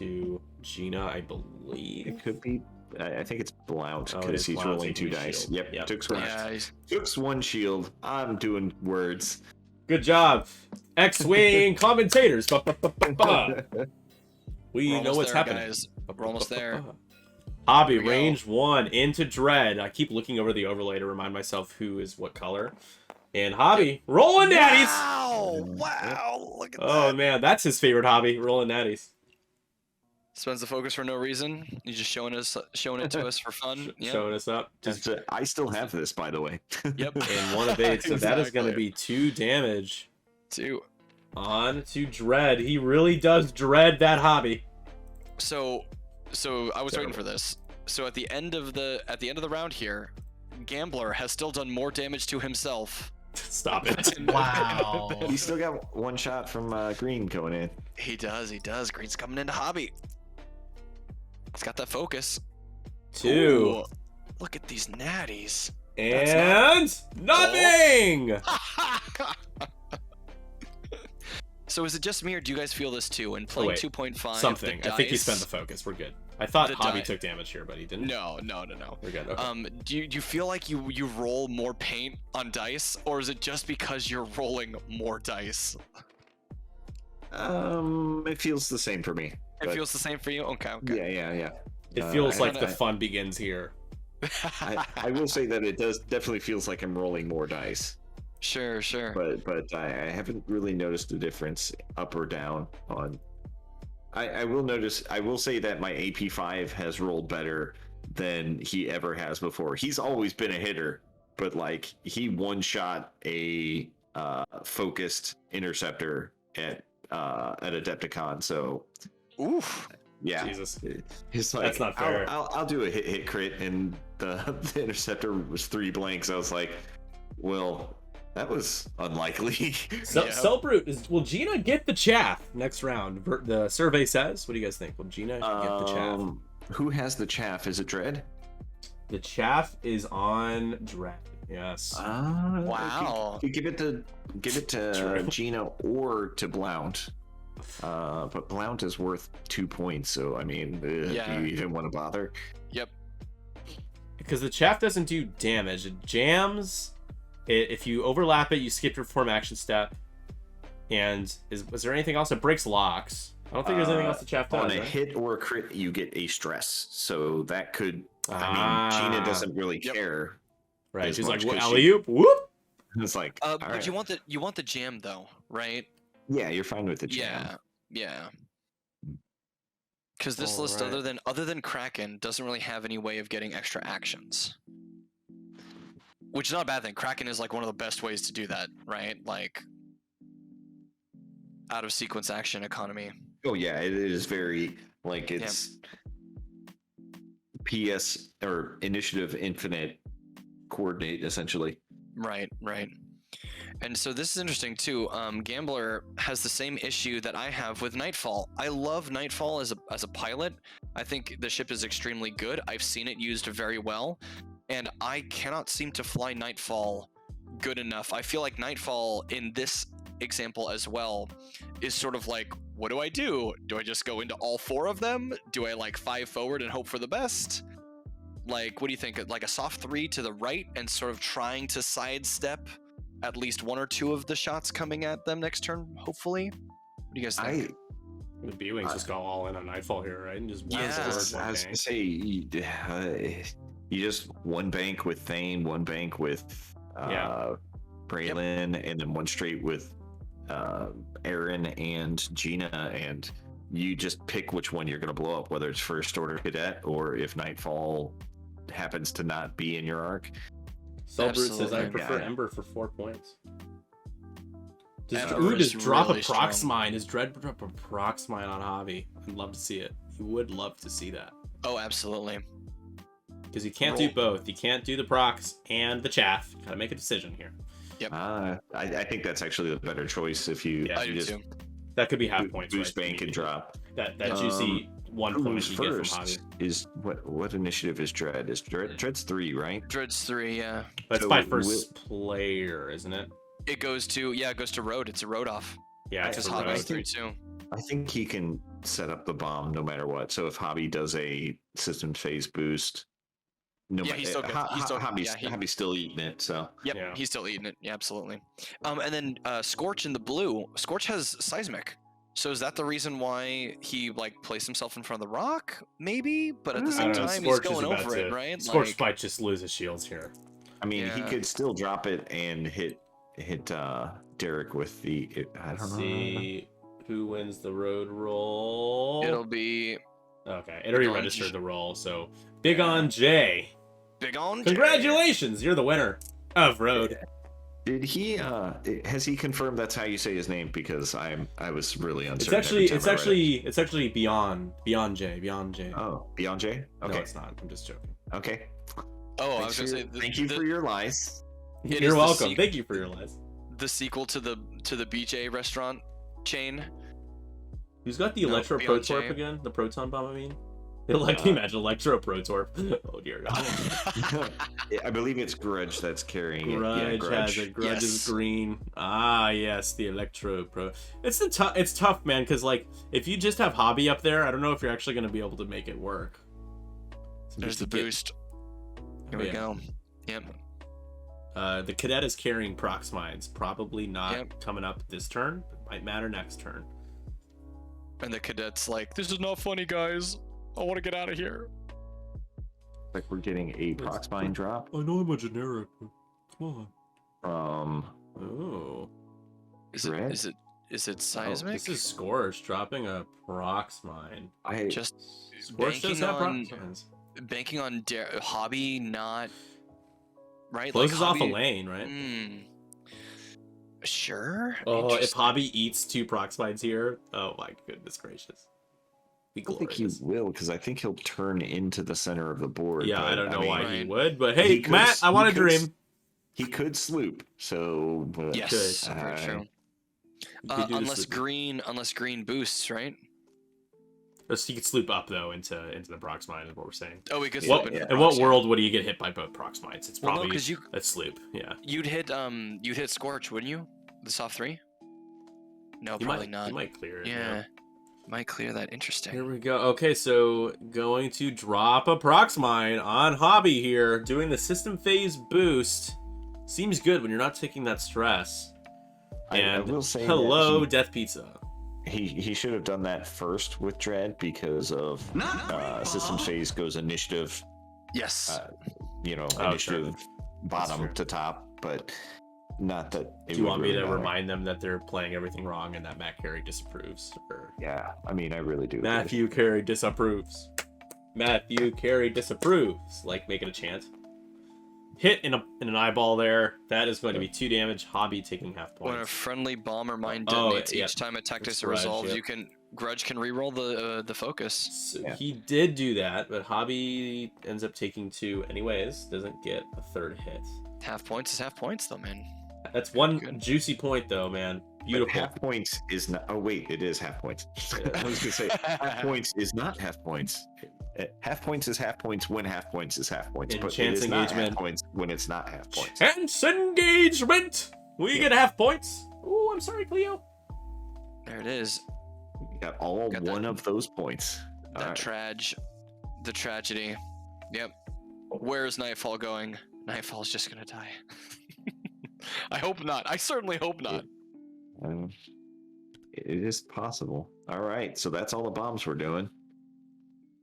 into Gina, I believe. It could be. I think it's Blount Oh, it because is he's Blount rolling taking 2 his dice. shield. Yep. Yep. Took one. Yeah, he's- Took 1 shield. I'm doing words. Good job, X-Wing commentators. Ba, ba, ba, ba, ba. We We're know almost what's there, happening. guys. We're almost there. Hobby, Here we go. range 1 into Dread. I keep looking over the overlay to remind myself who is what color. And Hobby, rolling natties. Wow! Wow! Look at Oh that. man, that's his favorite hobby, rolling natties. Spends the focus for no reason. He's just showing it to us for fun. Yeah. Showing us up. Just I still have this, by the way. Yep. in one of 8, so that is going to Exactly. be 2 damage. 2. On to Dread. He really does dread that hobby. So I was waiting for this. So at the end of the round here, Gambler has still done more damage to himself. Stop it. Wow. He's still got 1 shot from Green going in. He does. Green's coming into Hobby. He's got that focus. 2. Ooh, look at these natties. And nothing. So is it just me, or do you guys feel this too? And playing wait. 2.5, Something. the I think he dice- spent the focus. We're good. I thought The Hobby die- took damage here, but he didn't. No. We're good. Okay. Do you feel like you roll more paint on dice, or is it just because you're rolling more dice? It feels the same for me. It but- feels the same for you. Okay. Yeah. It feels I like the kinda- fun begins here. I will say that it does definitely feels like I'm rolling more dice, Sure. but I haven't really noticed a difference up or down on. I will say that my AP5 has rolled better than he ever has before. He's always been a hitter, but like he one shot a focused interceptor at Adepticon, so Oof. yeah. Jesus. He's like, That's not fair. I'll do a hit crit, and the interceptor was 3 blanks. I was like, well, that was unlikely. So, Yeah. Cellbrute, will Gina get the chaff next round? The survey says. What do you guys think? Will Gina get the chaff? Who has the chaff? Is it Dread? The chaff is on Dread. Yes. Wow. You give it to True. Gina or to Blount. But Blount is worth 2 points, so I mean, Yeah. do you even want to bother? Yep. Because the chaff doesn't do damage. It jams. If you overlap it, you skip your form action step. And was there anything else? It breaks locks. I don't think there's anything else the chaff does. On a right? hit or a crit, you get a stress, so that could. I Ah. mean, Gina doesn't really Yep. care. Right. as She's like, much 'cause alley oop, whoop. It's like, But all right. you want the jam though, right? Yeah, you're fine with the jam. Yeah. Because this All list, right. other than Kraken, doesn't really have any way of getting extra actions. Which is not a bad thing. Kraken is like one of the best ways to do that, right? Like out of sequence action economy. Oh yeah, it is very like it's PS or Initiative Infinite coordinate essentially. Right. And so this is interesting too. Gambler has the same issue that I have with Nightfall. I love Nightfall as a pilot. I think the ship is extremely good. I've seen it used very well, and I cannot seem to fly Nightfall good enough. I feel like Nightfall in this example as well is sort of like, what do I do? Do I just go into all 4 of them? Do I like 5 forward and hope for the best? Like, what do you think? Like a soft 3 to the right and sort of trying to sidestep at least 1 or 2 of the shots coming at them next turn, hopefully? What do you guys think? The B-Wings just go all in on Nightfall here, right? And just one Yeah. forward, I was one gonna tank. say you just one bank with Thane, one bank with Braylon, and then one straight with Aaron and Gina, and you just pick which one you're going to blow up, whether it's First Order Cadet or if Nightfall happens to not be in your arc. Cellbrute says, I Absolutely. prefer Yeah. Ember for 4 points. Does drop really a prox mine? Does Dread drop a prox mine on Hobby? I'd love to see it. You would love to see that. Oh, absolutely. Because you can't do both. You can't do the procs and the chaff. You gotta make a decision here. Yep. I think that's actually the better choice if you, Yeah, I you do just too. That could be half points. boost right? bank and drop. That juicy 1 point Who's you get from Hobby. first is what initiative is Dread? Is Dread's 3, right? Dread's 3, yeah. That's So by first player, isn't it? It goes to road. It's a road off. Yeah, it's Because for Hobby's road. 3 too. I think he can set up the bomb no matter what. So if Hobby does a system phase boost, no Yeah, matter he still gets- he still- Hobby's, yeah, he- Hobby's still eating it. So Yep, Yeah. he's still eating it. Yeah, absolutely. And then Scorch in the blue. Scorch has seismic. So is that the reason why he like placed himself in front of the rock? Maybe, but at the I same don't know, time, Scorch he's is going about over to, it, right? Scorch Like, might just lose his shields here. I mean, he Yeah. could still drop it and hit Derek with the. I Let's don't know. see who wins the road roll. it'll be Okay, it already Bigonj. registered the roll, so Bigonj1. Bigonj1. Congratulations, you're the winner of road. Did he? Has he confirmed that's how you say his name? Because I was really It's uncertain. actually every time I read it. it's actually Beyond J. Oh, Beyond J. No, Okay. it's not. I'm just joking. Okay. Oh, I Thanks was for gonna your- say. thank you for your lies. It is You're the welcome. sequ- Thank you for your lies. the sequel to the BJ restaurant chain. Who's got the No, Electro Beyond Protorp J. again? The proton bomb, I mean. Like, can you imagine Electro Protorp? Oh dear God. I believe it's Grudge that's carrying it. Grudge, Yeah, Grudge. has it. Grudge is Yes. green. Ah, yes, the Electro Pro. It's tough, man, because like if you just have Hobby up there, I don't know if you're actually going to be able to make it work. So There's just the to get- boost. Here we Yeah. go. Yep. The cadet is carrying prox mines. Probably not Yep. coming up this turn, but might matter next turn. And the cadet's like, "This is not funny, guys. I want to get out of here." Like we're getting a prox mine drop I know I'm a generic. But come from. on. Oh. Is it? Red? Is it seismic? This is Scorch dropping a prox mine. I Just Scorch does banking have on prox mines. banking on Hobby, not right. Closes off a Hobby- lane, right? Sure. Oh, if Interesting. Hobby eats 2 prox mines here, oh my goodness gracious. Be I don't think he glorious. will because I think he'll turn into the center of the board. Yeah, but, I don't know mean, why right. he would, but he hey, could Matt, s- I want he to could s- dream. He could sloop, so Yes, Good. very true. He could do the Unless sloop. green boosts, right? He could sloop up though into the prox mine is what we're saying. Oh, we could Yeah, sloop it. In what world would you get hit by both prox mines? It's Well, no, probably 'cause you- a sloop. Yeah, You'd hit Scorch, wouldn't you? The soft 3? No, you probably might not. you might clear it. Yeah. Might clear that. Here Interesting. we go. Okay, so going to drop a prox mine on Hobby here, doing the system phase boost. Seems good when you're not taking that stress. I And will say that hello, Death Pizza. he should have done that first with Dread because of system phase goes initiative, Yes. Oh, initiative bottom true. to top, but not that. It Do you would want me really to matter. remind them that they're playing everything wrong and that Matt Carey disapproves? Or Yeah, I mean, I really do. Matthew Carey disapproves. Matthew Carey disapproves. Like making a chant. Hit in an eyeball there. That is going to be 2 damage. Hobby taking half When a points. friendly bomber mine Oh, detonates yeah. each time a tactic It's is resolved, Grudge, Grudge can reroll the focus. So Yeah. he did do that, but Hobby ends up taking 2 anyways. Doesn't get a 3rd hit. Half points is half points, though, man. That's one Good. juicy point though, man. But Beautiful. half points is not. Oh wait, it is half points. I was gonna say half points is not half points. Half points is half points when half points is half points. In But it chance is not half engagement. points when it's not half points. Chance engagement. We get half points. Oh, I'm sorry, Cleo. There it is. You got all Got that- one of those points. That All the tragedy. Yep. Where's Nightfall going? Nightfall's just gonna die. I hope not. I certainly hope not. It is possible. All right, so that's all the bombs we're doing.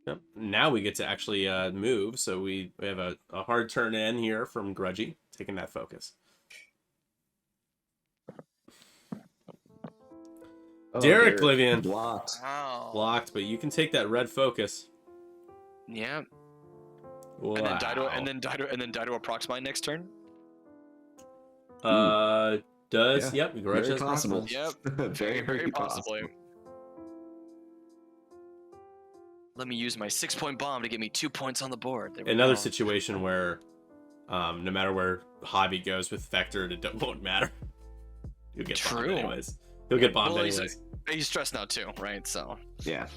Yep. Now we get to actually move, so we have a hard turn in here from Grudgy, taking that focus. Derek Livian. blocked. Wow. Blocked, but you can take that red focus. Yeah. Wow. And then die to a prox mine next turn. Does Yeah, Bigonj very has possible. proximal. Yep. Very possibly. possible. Let me use my 6-point bomb to get me 2 points on the board. There we Another go. situation where, no matter where Hobby goes with Vector, it won't matter. You'll get bombed True. anyways. He'll get bombed Well, anyways. He's stressed now too, right? So Yeah,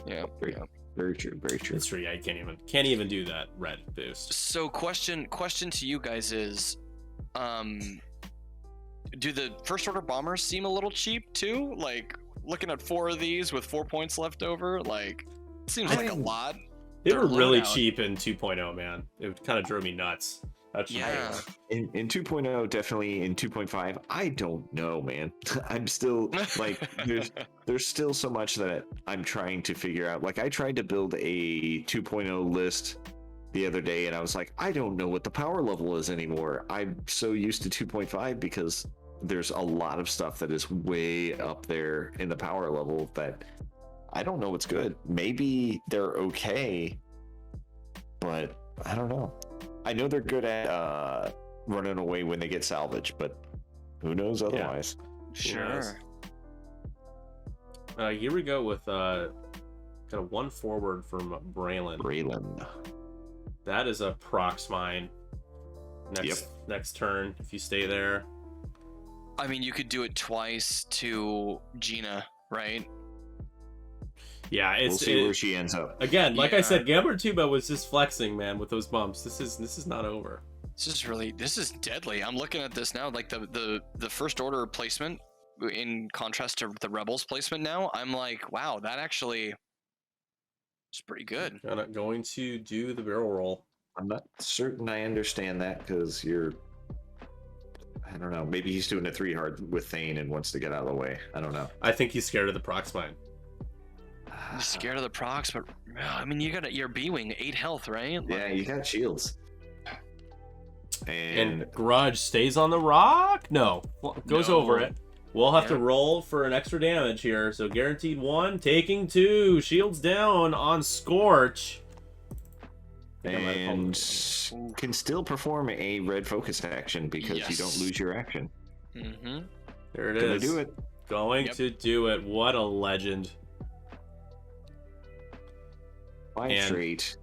yeah. very true. Very true. It's true. Yeah, you can't even do that red boost. So question to you guys is, do the first order bombers seem a little cheap too? Like looking at 4 of these with 4 points left over, like it seems like a lot. They Their were really loadout. cheap in 2.0, man. It kind of drove me nuts. That's Yeah. In 2.0, definitely in 2.5, I don't know, man. I'm still like there's still so much that I'm trying to figure out. Like I tried to build a 2.0 list the other day and I was like, I don't know what the power level is anymore. I'm so used to 2.5 because there's a lot of stuff that is way up there in the power level that I don't know what's good. Maybe they're okay, but I don't know. I know they're good at running away when they get salvaged, but who knows otherwise? Sure. Here we go with got a 1 forward from Braylon. Braylon. That is a prox mine. Next turn, if you stay there. I mean, you could do it twice to Gina, right? Yeah, We'll see where she ends up. Again, like I Yeah. said, Gambler Tuba was just flexing, man, with those bumps. This is not over. This is deadly. I'm looking at this now, like the first order placement in contrast to the Rebels placement now. I'm like, wow, that actually is pretty good. Going to do the barrel roll. I'm not certain I understand that because I don't know. Maybe he's doing a 3 hard with Thane and wants to get out of the way. I don't know. I think he's scared of the prox mine. I'm scared of the procs, but I mean, you're B-wing, 8 health, right? Yeah, you got shields. And Grudge stays on the rock? No. Goes No. over it. We'll have to Yeah. roll for an extra damage here. So guaranteed 1, taking 2. Shields down on Scorch. And can still perform a red focus action because you don't Yes. lose your action. Mm-hmm. There it Gonna is. do it. Going Yep. to do it. What a legend. 5 And- straight.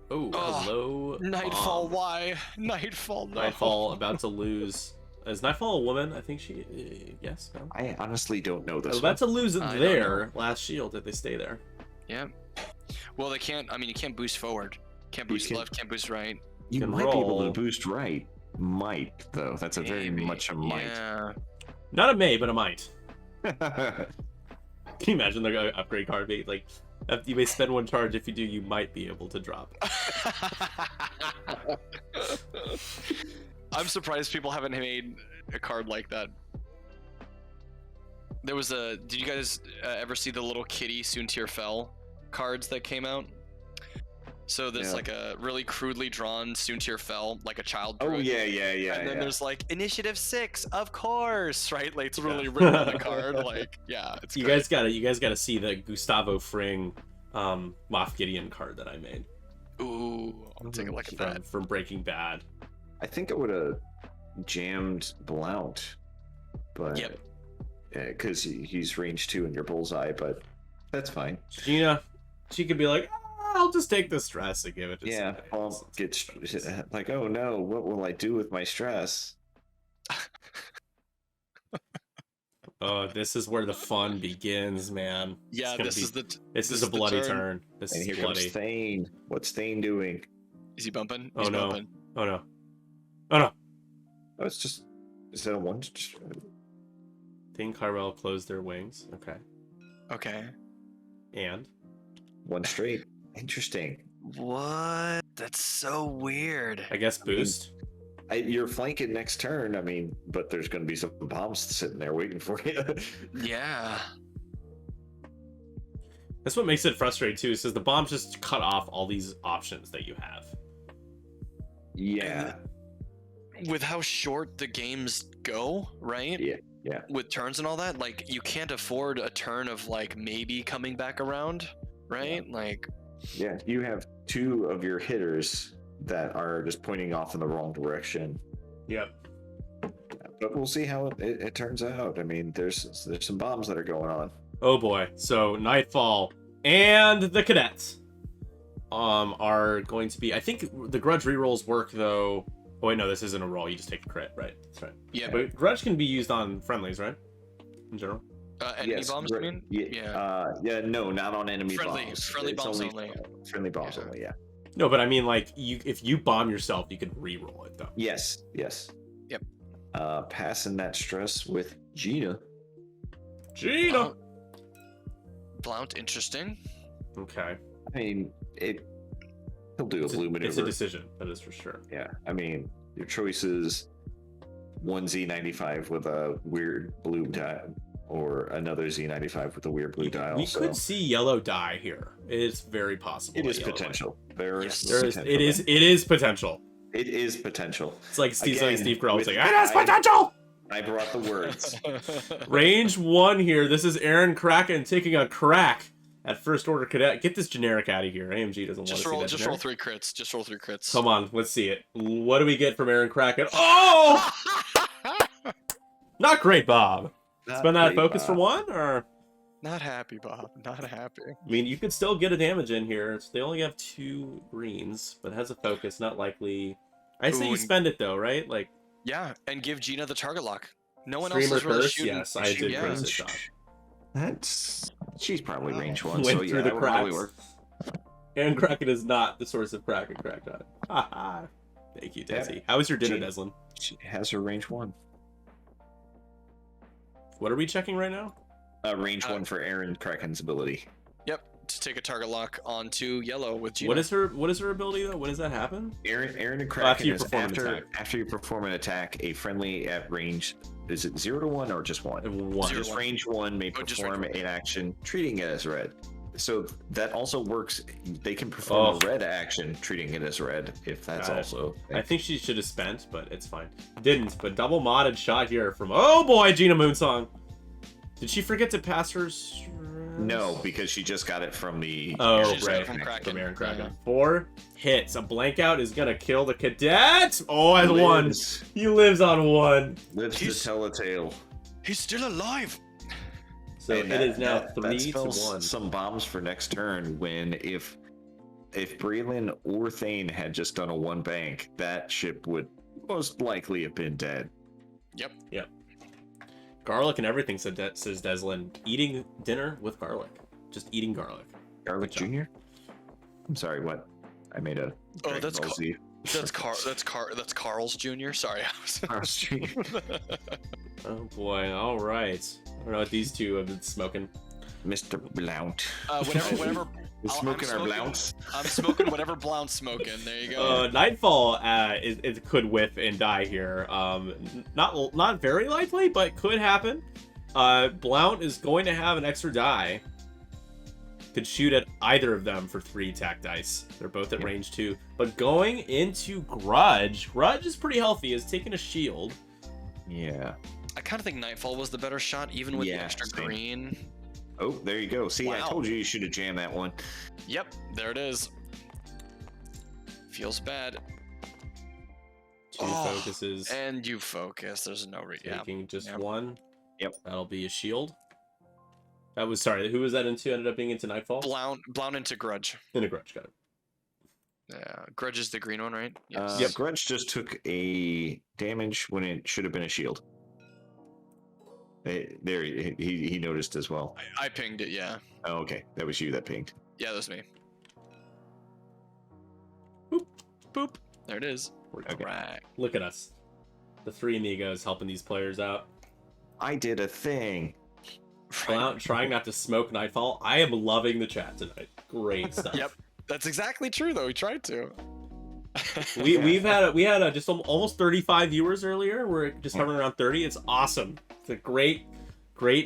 Oh, hello. Nightfall, Bomb. why? Nightfall, no. Nightfall about to lose. Is Nightfall a woman? I think she. Yes. No. I honestly don't know this. About to lose I don't their last shield if they stay there. Yeah. Well, they can't. I mean, you can't boost forward. Can't boost can- left. Can't boost right. You can might be able roll. to boost right. Might though. That's a very Maybe. much a might. Yeah. Not a may, but a might. Can you imagine the upgrade card being like, you may spend 1 charge. If you do, you might be able to drop. I'm surprised people haven't made a card like that. There was a. Did you guys ever see the little kitty Soontir Fell cards that came out? So there's Yeah. like a really crudely drawn Soontir Fell, like a child. Oh druid. yeah. And then there's like Initiative 6, of course, right? Like it's really written on the card. Like, yeah, it's You great. guys gotta see the Gustavo Fring, Moff Gideon card that I made Ooh, I'll take a look at that. from Breaking Bad. I think I would have jammed Blount, but Yep. because he's range 2 in your bullseye, but that's fine. Gina, she could be like, I'll just take the stress and give it to Yeah, somebody well, else. get like, oh no, what will I do with my stress? Oh, this is where the fun begins, man. Yeah, It's this gonna is the. this this is is a the bloody turn. turn. This And is here bloody. comes Thane. What's Thane doing? Is he bumping? Oh, He's no. bumping. Oh no. Oh no. Oh, it's just. Is that a 1? Thane Carvel closed their wings. Okay. Okay. And 1 straight. Interesting. What? That's so weird. I guess boost. You're flanking next turn. I mean, but there's going to be some bombs sitting there waiting for you. Yeah. That's what makes it frustrating too. Is the bombs just cut off all these options that you have. Yeah. With how short the games go, right? Yeah. With turns and all that, like you can't afford a turn of like maybe coming back around, right? Like Yeah. You have 2 of your hitters that are just pointing off in the wrong direction. Yep. But we'll see how it turns out. I mean, there's some bombs that are going on. Oh boy. So Nightfall and the cadets are going to be. I think the grudge rerolls work though. Oh wait, no, this isn't a roll. You just take the crit, right? That's right. Yeah. But grudge can be used on friendlies, right? In general. Enemy bombs, you mean? Yeah. No, not on enemy bombs. Friendly It's bombs only. Friendly bombs only. Yeah. No, but I mean, like, if you bomb yourself, you can re-roll it, though. Yes. Yep. Passing that stress with Gina. Gina! Blount, interesting. Okay. I mean, he'll do a blue maneuver. It's a decision, that is for sure. Yeah. I mean, your choice is one Z95 with a weird blue dial, or another Z95 with a weird blue dial. We could see yellow die here. It's very possible. It is potential. There is potential. It is potential. It is potential. It's like Steve Carell with saying, "It has potential." I brought the words. Range 1 here. This is Aaron Kraken taking a crack at First Order Cadet. Get this generic out of here. AMG doesn't want to see that. Just roll 3 crits. Just roll 3 crits. Come on, let's see it. What do we get from Aaron Kraken? Oh! Not great, Bob. Spend that focus for 1, or? Not happy, Bob. Not happy. I mean, you could still get a damage in here. They only have 2 greens, but it has a focus. Not likely. I say you spend it though, right? Like. Yeah, and give Gina the target lock. No one else Streamer is really curse. shooting. Yes, I did curse it, Josh. She's probably range 1. Went so through yeah, the that would probably cracks. work. Aaron Kraken is not the source of crack and cracked on. Haha. Thank you, Desi. Yeah. How was your dinner, Gina- Deslin? She has her range 1. What are we checking right now? Range 1 for Aaron Kraken's ability. Yep, to take a target lock onto yellow with Gina. What is her ability though? When does that happen? Aaron and Kraken is perform an attack. after you perform an attack, a friendly at range, is it 0 to 1 or just 1? 1. Zero. Just range 1 may Oh, just perform range an action treating it as red. So that also works. They can perform a red action treating it as red if that's Got it. also. I think she should have spent, but it's fine. Didn't, but double modded shot here from, oh boy, Gina Moonsong. Did she forget to pass her stress? No, because she just got it from the. Oh, She just got right. it from Kraken. From Aaron Kraken. Yeah. 4 hits. A blank out is going to kill the cadet. Oh, and 1. Lives, He lives on 1. lives to He's- tell a tale. He's still alive. So And it is now that 3 to spells 1. some bombs for next turn. When if Breland or Thane had just done a 1 bank, that ship would most likely have been dead. Yep. Garlic and everything, says Deslin. Eating dinner with garlic. Just eating garlic. Garlic Good job. Jr. I'm sorry. What? I made a. Oh, Dragon that's Ball Car- Z. That's Carl's Jr. Sorry. Carl's Jr. Oh boy, alright. I don't know what these two have been smoking. Mr. Blount. Whenever We're smoking our Blounts. I'm smoking whatever Blount's smoking. There you go. Nightfall it could whiff and die here. Not very likely, but could happen. Blount is going to have an extra die. Could shoot at either of them for 3 attack dice. They're both at range 2. But going into Grudge. Grudge is pretty healthy. Is taking a shield. Yeah. I kind of think Nightfall was the better shot, even with the Yeah, extra same. green. Oh, there you go. See, I Wow. told you should have jammed that one. Yep, there it is. Feels bad. 2 focuses. And you focus. There's no reason. Taking just Yep. 1. Yep. That'll be a shield. That was, sorry, who was that into? Ended up being into Nightfall? Blount into Grudge. In a Grudge, got it. Yeah, Grudge is the green one, right? Yes. Yep. Grudge just took a damage when it should have been a shield. There, he noticed as well. I pinged it, yeah. Oh, okay. That was you that pinged. Yeah, that was me. Boop. Boop. There it is. We're Okay. Right. Look at us. The 3 amigos helping these players out. I did a thing. Blount trying not to smoke Nightfall. I am loving the chat tonight. Great stuff. Yep. That's exactly true, though. We tried to. We had just almost 35 viewers earlier. We're just hovering around 30. It's awesome. It's a great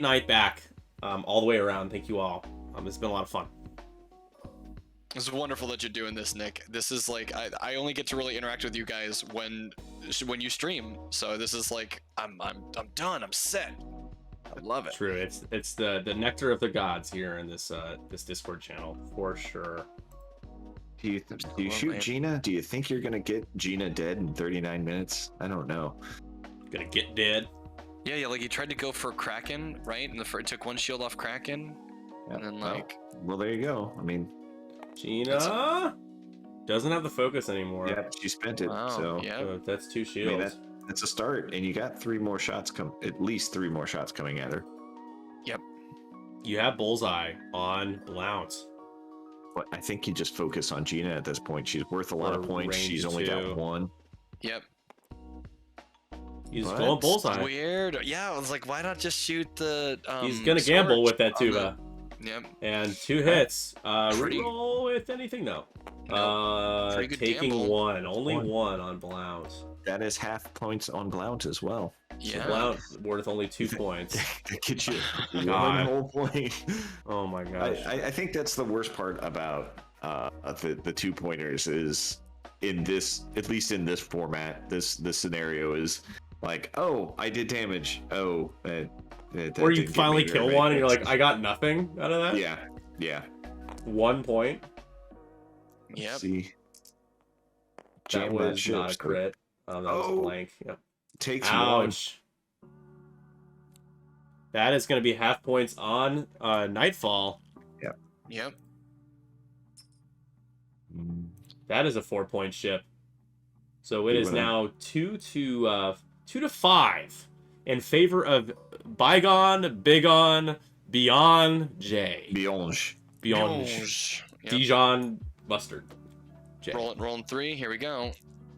night back, all the way around. Thank you all. It's been a lot of fun. It's wonderful that you're doing this, Nick. This is like I only get to really interact with you guys when you stream. So this is like I'm done. I'm set. I love it. True. It's the nectar of the gods here in this this Discord channel for sure. Do you shoot Gina? Do you think you're gonna get Gina dead in 39 minutes? I don't know. gonna get dead. Yeah, like he tried to go for Kraken, right? And it took one shield off Kraken, Yeah, and then like, well, there you go. I mean, Gina doesn't have the focus anymore. yeah, she spent it. wow, So yeah, So that's 2 I mean, shields. that's a start, and you got 3 more shots at least 3 more shots coming at her. You have bullseye on Blount. But I think you just focus on Gina at this point. She's worth a lot Or of points. range She's only 2. got 1. yep. He's What? going bullseye. Weird. Yeah, I was like, why not just shoot the? He's gonna gamble sword with that on the- Tuba. Yep. And 2 hits. Pretty- Reroll with anything though. Pretty good Taking gamble. 1. Only One. 1 on Blount. That is half points on Blount as well. So Yeah. Blount worth only 2 points. That gets you God. 1 whole point. Oh my gosh. I think that's the worst part about the 2-pointers is in this, at least in this format, this scenario is like, oh, I did damage. Oh, that Or you didn't get finally me kill very one and you're much. like, I got nothing out of that? yeah. 1 point. Yep. See, That Jam was ship, not a so crit. That was Oh. blank. Yep. Takes 1. Ouch. That is going to be half points on Nightfall. Yep. Mm, That is a 4-point ship. So it You is wanna- now 2 to 5 in favor of Bigonj, Beyond J. Bigonj. Bigonj. Yep. Dijon mustard. J. Rolling 3. Here we go.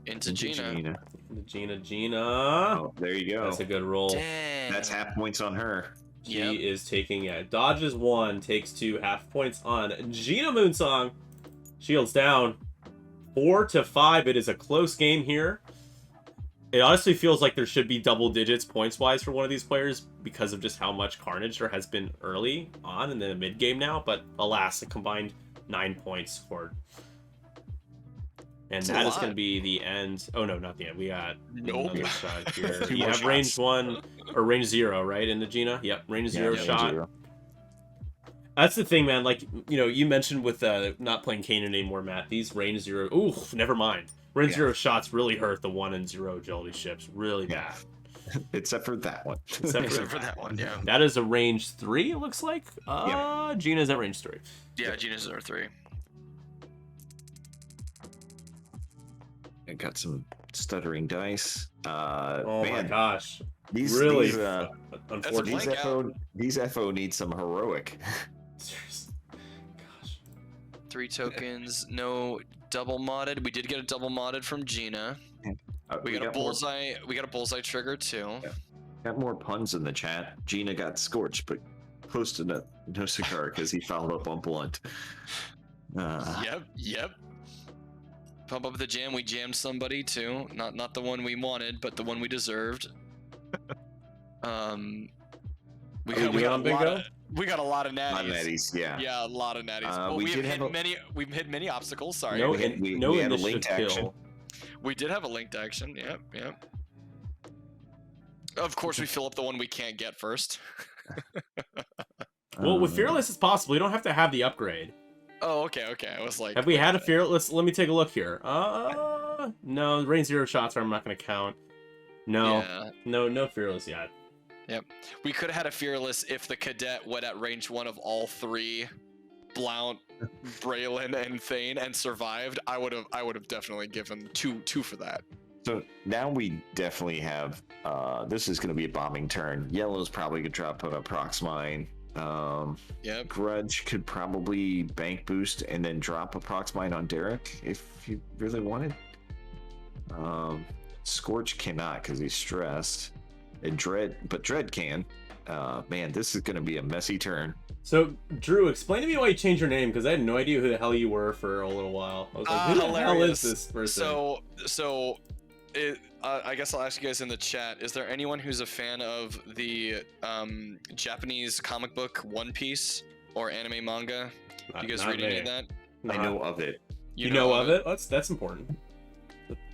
Into Gina. Gina. Oh, there you go. That's a good roll. Dang. That's half points on her. She Yep. is taking dodges 1, takes 2, half points on Gina Moonsong. Shields down. 4 to 5. It is a close game here. It honestly feels like there should be double digits points wise for one of these players because of just how much carnage there has been early on in the mid game now. But alas, a combined 9 points scored. And That's a that is lot. going to be the end. Oh no, not the end. We got Nope. another shot here. 2 You more have range shots. 1 or range 0, right? Into Gina? Yep, range 0 Yeah, shot. 0. That's the thing, man. Like, you know, you mentioned with not playing Kanan anymore, Matt. These range 0. Ooh, never mind. Range 0 shots really hurt the 1 and 0 agility ships. Really Yeah. bad. Except for that one. Except Except for that one, yeah. That is a range 3, it looks like. Yeah. Gina's at range 3. Yeah, Gina's our 3. I got some stuttering dice. Oh man, my gosh. these Really these, unfortunate. blank. these FO need some heroic. Seriously. Gosh. 3 tokens. No double modded. We did get a double modded from Gina. We got a bullseye. We got a bullseye trigger too. Yeah. Got more puns in the chat. Gina got scorched, but close to no cigar because he followed up on blunt. Yep. Pump up the jam. We jammed somebody too. Not the one we wanted, but the one we deserved. We Are we got, we, doing got on a Big lot Go? of, we got a lot of natties. On natties, yeah. Yeah, a lot of natties. Well, we we did have have hit a- many. We've hit many obstacles. Sorry. No, we had- we- no we had a initiative linked kill. action. We did have a linked action. Yep. Of course, we fill up the one we can't get first. Well, with Fearless, it's possible. You don't have to have the upgrade. Oh, okay. I was like, Have we had a Fearless? Let me take a look here. No, range 0 shots I'm not going to count. No, Yeah. no Fearless yet. We could have had a fearless if the cadet went at range 1 of all 3, Blount, Braylon, and Thane, and survived. I would have definitely given two for that. So now we definitely have. This is going to be a bombing turn. Yellow's probably going to drop a Prox Mine. Yep. Grudge could probably bank boost and then drop a Prox Mine on Derek if you really wanted. Scorch cannot because he's stressed. And Dread can. Man, this is going to be a messy turn. So, Drew, explain to me why you changed your name, because I had no idea who the hell you were for a little while. I was like, who the hell is Hilarious. this person? I guess I'll ask you guys in the chat. Is there anyone who's a fan of the Japanese comic book One Piece or anime manga? Do you guys Not read any me. of that? I know of it. You know of it? That's important.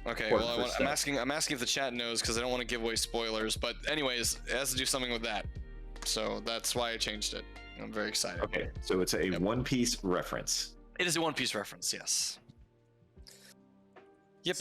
Okay, Important well, first I'm step. asking if the chat knows because I don't want to give away spoilers. But anyways, it has to do something with that. So that's why I changed it. I'm very excited. Okay, so it's a Yep. One Piece reference. It is a One Piece reference, yes. Yep.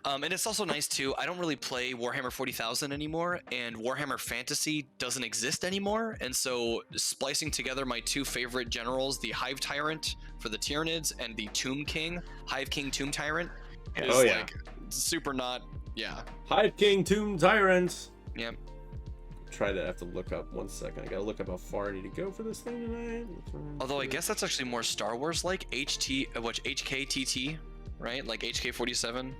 And it's also nice too. I don't really play Warhammer 40,000 anymore, and Warhammer Fantasy doesn't exist anymore. And so splicing together my two favorite generals, the Hive Tyrant for the Tyranids and the Tomb King, Hive King Tomb Tyrant, is like super not. Yeah. Hive King Tomb Tyrant. Yep. Try to have to look up 1 second. I gotta look up how far I need to go for this thing tonight. Although I guess that's actually more Star Wars like HKTT, right? Like HK-47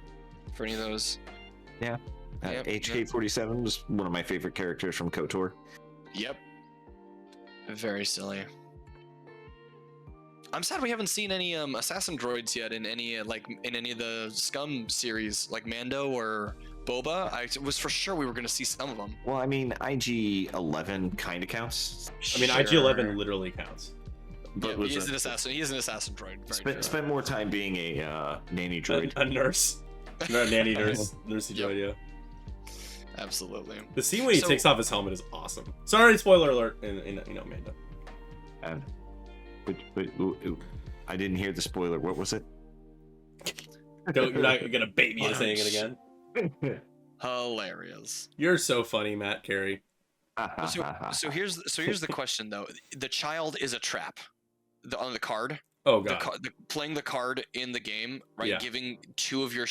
for any of those. Yeah. Yep, HK-47 was one of my favorite characters from KOTOR. Yep. Very silly. I'm sad we haven't seen any assassin droids yet in any of the Scum series, like Mando or Boba. I was for sure we were going to see some of them. Well, I mean, IG-11 kind of counts. I mean, IG-11 literally counts. But Yeah, he is an assassin. He is an assassin droid. Very true. Spent more time being a nanny droid. A nurse. No, nanny nurse. Nursey droid, yeah. Absolutely. The scene when he takes off his helmet is awesome. Sorry, spoiler alert in Mando. I didn't hear the spoiler. What was it? You're not gonna bait me into saying it again. Hilarious. You're so funny, Matt Carey. So here's the question though. The child is a trap. On the card. Oh god. Playing the card in the game, right? Yeah. Giving two of your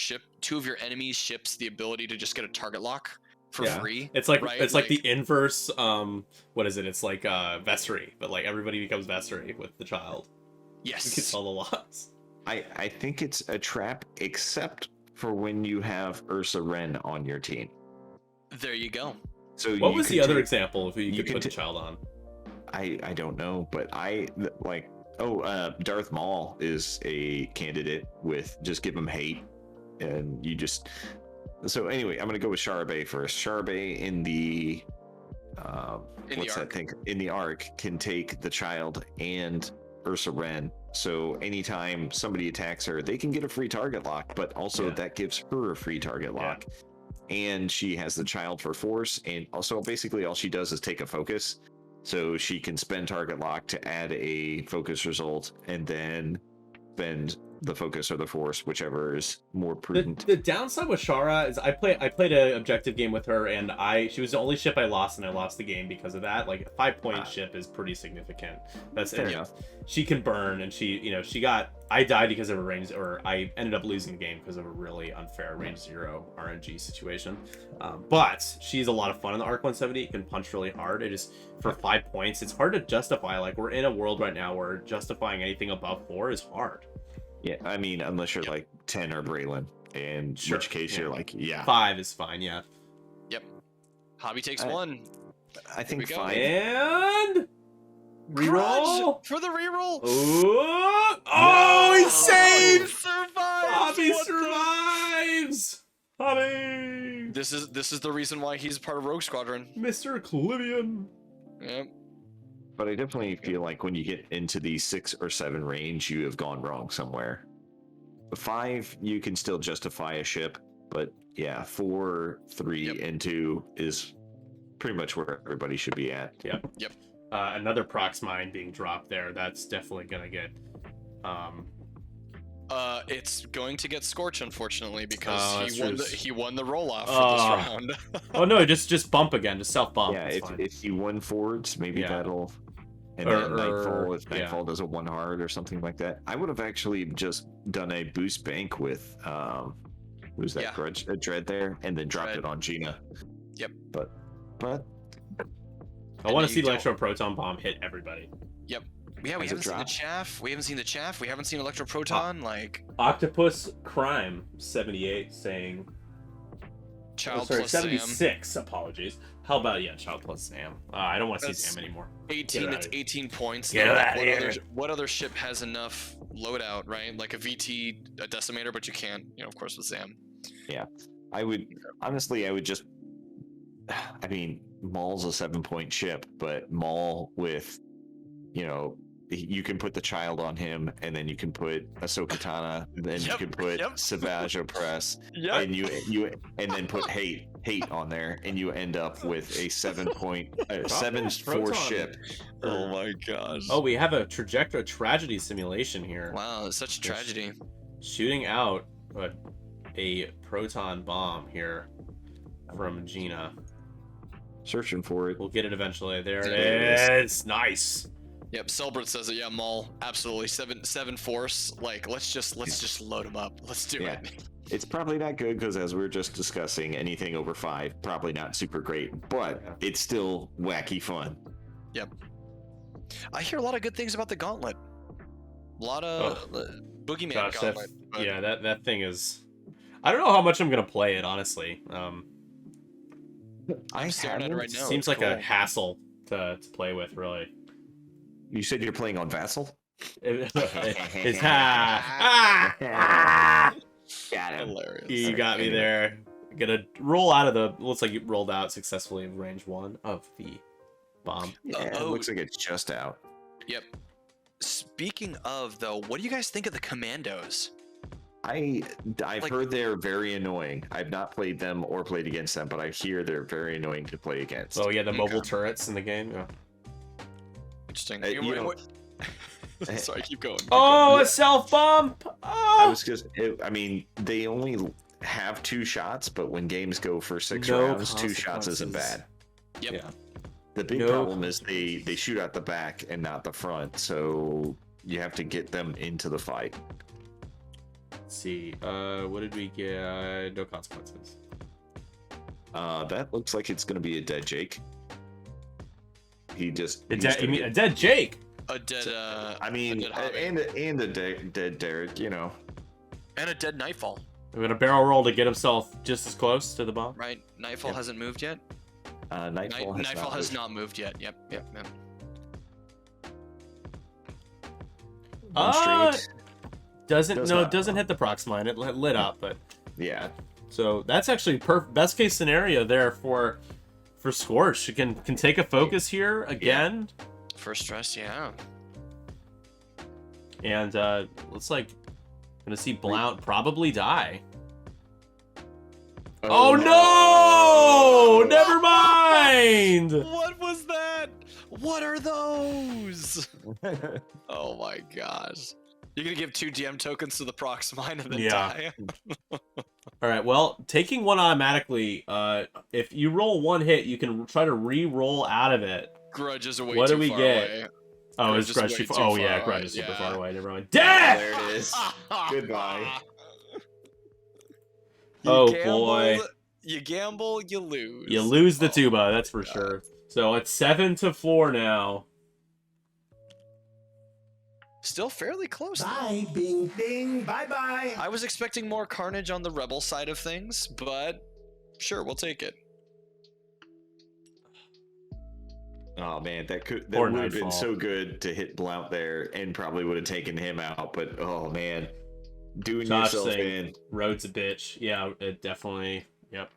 enemy's ships the ability to just get a target lock for free. It's like right? it's like the inverse. What is it? It's like Vessery, but like everybody becomes Vessery with the child. Yes. You gets all the locks. I think it's a trap, except for when you have Ursa Wren on your team. There you go. So what was the other example of who you could put the child on? I don't know, but Darth Maul is a candidate with just give him hate, and you just. So anyway, I'm gonna go with Charbet first. Charbet in the in the arc can take the child and Ursa Wren. So anytime somebody attacks her, they can get a free target lock, but also that gives her a free target lock. And she has the child for force, and also basically all she does is take a focus. So she can spend target lock to add a focus result, and then spend the focus or the force, whichever is more prudent. The downside with Shara is I played an objective game with her, and she was the only ship I lost, and I lost the game because of that. Like a 5-point ship is pretty significant. That's fair it. enough. She can burn, and I died because of a range, or I ended up losing the game because of a really unfair range 0 RNG situation. But she's a lot of fun in the Arc 170. It can punch really hard. It just for 5 points, it's hard to justify. Like we're in a world right now where justifying anything above 4 is hard. Yeah, I mean, unless you're like 10 or Braylon, in which case you're like, 5 is fine, yeah. Yep. Hobby takes 1. I think 5. And reroll for the reroll. Oh, he saved! Survives! Hobby survives! Hobby! This is the reason why he's part of Rogue Squadron. Mr. Clivian. Yep. But I definitely feel like when you get into the 6 or 7 range, you have gone wrong somewhere. 5, you can still justify a ship, but 4, 3, and 2 is pretty much where everybody should be at. Yep. Another Prox Mine being dropped there. That's definitely gonna get. It's going to get Scorch, unfortunately, because he won the roll off for this round. Oh no, just bump again, just self bump. Yeah, if you won forwards, maybe that'll. And then Nightfall, if Nightfall does a 1 hard or something like that. I would have actually just done a boost bank with who's that Dread there, and then dropped it on Gina. Yep. But I want to see Electro Proton Bomb hit everybody. Yep. Yeah, we haven't seen the chaff. We haven't seen Electro Proton. Like Octopus Crime 78 saying. Child plus 76. Sam. Apologies. How about Child plus Sam? I don't want to see Sam anymore. 18. It's 18 points. Get out of here. What other ship has enough loadout, right? Like a VT, a Decimator, but you can't. Of course, with Sam. Yeah, I would just. I mean, Maul's a 7-point ship, but Maul with, you can put the child on him, and then you can put Ahsoka Tano, and then you can put Savage Opress, and you and then put hate on there, and you end up with a 7-4 ship. Oh my gosh! Oh, we have a tragedy simulation here. Wow, it's such a tragedy. Shooting out a proton bomb here from Gina. Searching for it. We'll get it eventually. There There it is. Nice. Yep, Selbert says it. Yeah, Maul, absolutely. Seven force. Like, let's just load them up. Let's do Yeah. it. It's probably not good because, as we were just discussing, anything over 5 probably not super great, but it's still wacky fun. Yep. I hear a lot of good things about the Gauntlet. A lot of Boogeyman Gosh, Gauntlet. but- yeah, that thing is. I don't know how much I'm gonna play it, honestly. I'm staring at it right now. Seems It's like a cool. hassle to play with, really. You said you're playing on Vassal? It's Got him. Hilarious. You got me there. Gonna roll out of the. Looks like you rolled out successfully in range 1 of the bomb. Yeah, it looks like it's just out. Yep. Speaking of, though, what do you guys think of the Commandos? I've Like- heard they're very annoying. I've not played them or played against them, but I hear they're very annoying to play against. Oh yeah, the mobile Okay. turrets in the game. Yeah. Interesting. You know- Sorry, keep going. Oh, a self bomb! I was just, I mean, they only have 2 shots, but when games go for 6 No rounds, 2 shots isn't consequences. bad. Yep. Yeah. The big No problem is they shoot out the back and not the front, so you have to get them into the fight. Let's see. What did we get? No consequences. That looks like it's going to be a dead Jake. He just. A he's dead, gonna you mean get- a dead Jake? A dead, I mean, dead Hobby. and a dead Derek, you know. and a dead Nightfall, We're gonna barrel roll to get himself just as close to the bomb. right? Nightfall Yep. hasn't moved yet. Nightfall has Not moved yet. Yep. Uh, Street. doesn't Does no, not. it doesn't hit the prox mine. It lit up, but Yeah. so that's actually best case scenario there for Scorch. It can take a focus here again, First stress, yeah. and looks like gonna see Blount probably die. Oh no! Never mind. What was that? What are those? Oh my gosh. You're gonna give 2 DM tokens to the prox mine and then Yeah. die? All right. Well, taking one automatically. If you roll 1 hit, you can try to re-roll out of it. Grudge is way What too do we far get? away. Oh, Grudge it's is Grudge way too too far. Oh far yeah, away, Grudge is super yeah. far away. Never mind. There Death! it is. Goodbye. You Oh, gambled, boy. You gamble, you lose. You lose the Oh, tuba, that's for God. sure. So it's 7-4 now. Still fairly close. though. Bye, bing, bing, bye bye. I was expecting more carnage on the rebel side of things, but sure, we'll take it. Oh man, that Or would have been Nightfall. so good to hit Blount there, and probably would have taken him out. But oh man, doing Josh yourself saying in. Road's a bitch. Yeah, it definitely. Yep.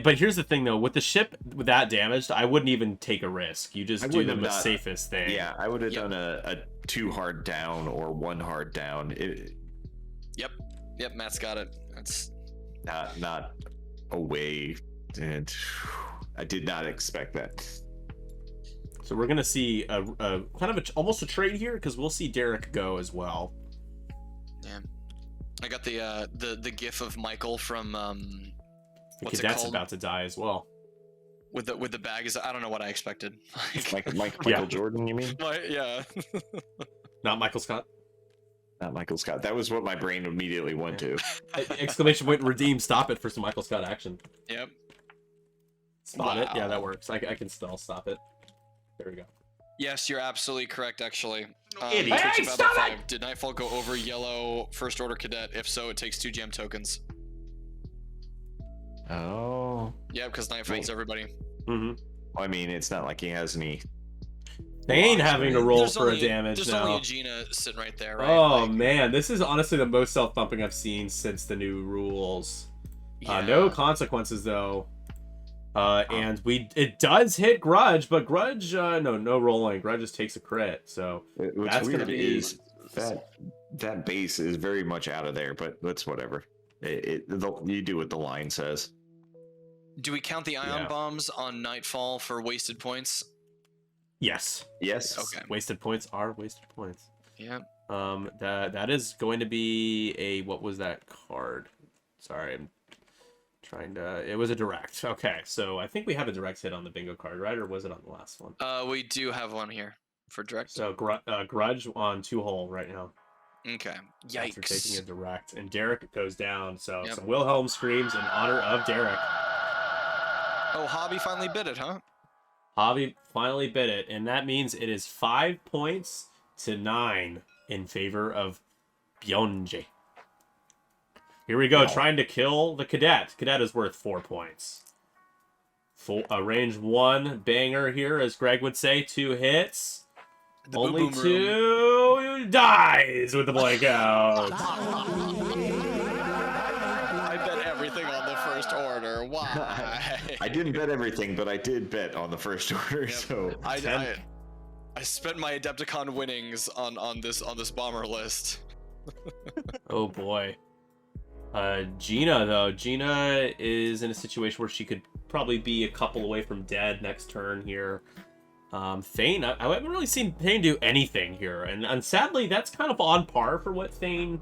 But here's the thing though, with the ship that damaged, I wouldn't even take a risk. You just I do wouldn't the have done- safest thing. Yeah, I would have Yep. done a 2 hard down or 1 hard down. Yep, Matt's got it. That's Not away. And I did not expect that. So we're gonna see a kind of almost a trade here because we'll see Derek go as well. yeah. I got the gif of Michael from The what's it cadet's called? about to die as well. With the bag. Is I don't know what I expected. Michael Yeah. Jordan, you mean? Yeah. Not Michael Scott. Not Michael Scott. That was what my brain immediately went to. Exclamation point! Redeem! Stop it for some Michael Scott action. Yep. Stop it. Yeah, Wow. that works. I can still stop it. There we go. Yes, you're absolutely correct. Actually, Idiot. Twitch Hey, of stop Battle 5, did Nightfall go over yellow first order cadet? If so, it takes 2 gem tokens. Oh. Yeah, because Nightfall's everybody. Mm-hmm. I mean, it's not like he has any. They ain't Blocks, having right? to roll There's for only, a damage There's now. only a Gina sitting right there, right? Oh Like, man, this is honestly the most self-thumping I've seen since the new rules. yeah. No consequences though. And it does hit Grudge, but Grudge no rolling. Grudge just takes a crit. So What's That's gonna weird be- is that base is very much out of there, but that's whatever. You do what the line says. Do we count the ion Yeah. bombs on Nightfall for wasted points? yes, Yes. Okay. wasted points are wasted points. Yeah. That is going to be a, what was that card? Sorry, I'm trying to, it was a direct. Okay, so I think we have a direct hit on the bingo card, right? Or was it on the last one? We do have one here for direct. So Grudge on 2-hole right now. Okay. After taking a Yikes. direct. And Derek goes down, so Yep. some Wilhelm screams in honor of Derek. Oh, Hobby finally bit it, huh? Hobby finally bit it, and that means it is 5 points to 9 in favor of Bigonj1. Here we go, trying to kill the cadet. Cadet is worth 4 points. Range 1 banger here, as Greg would say. 2 hits. The Only boom room. 2 dies with the blankout. I bet everything on the first order. Why? I didn't bet everything, but I did bet on the first order. Yep. So I spent my Adepticon winnings on this bomber list. Oh boy. Gina though. Gina is in a situation where she could probably be a couple away from dead next turn here. Thane, I haven't really seen Thane do anything here, and sadly that's kind of on par for what Thane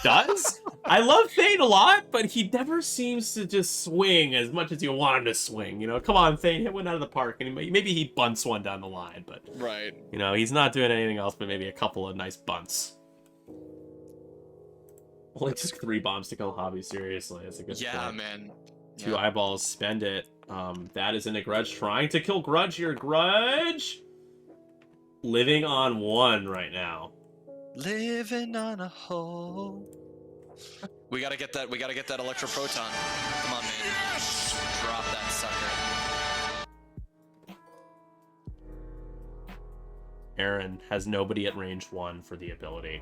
does. I love Thane a lot, but he never seems to just swing as much as you want him to swing. You know, come on, Thane, hit one out of the park, and maybe he bunts one down the line, but Right. you know, he's not doing anything else but maybe a couple of nice bunts. Only took 3 bombs to kill Hobby, seriously. That's a good Yeah, point. man. 2 eyeballs, spend it. That is in a Grudge trying to kill Grudge here. Grudge living on 1 right now. Living on a hole. We gotta get that electroproton. Come on, man. Drop that sucker. Aaron has nobody at range 1 for the ability.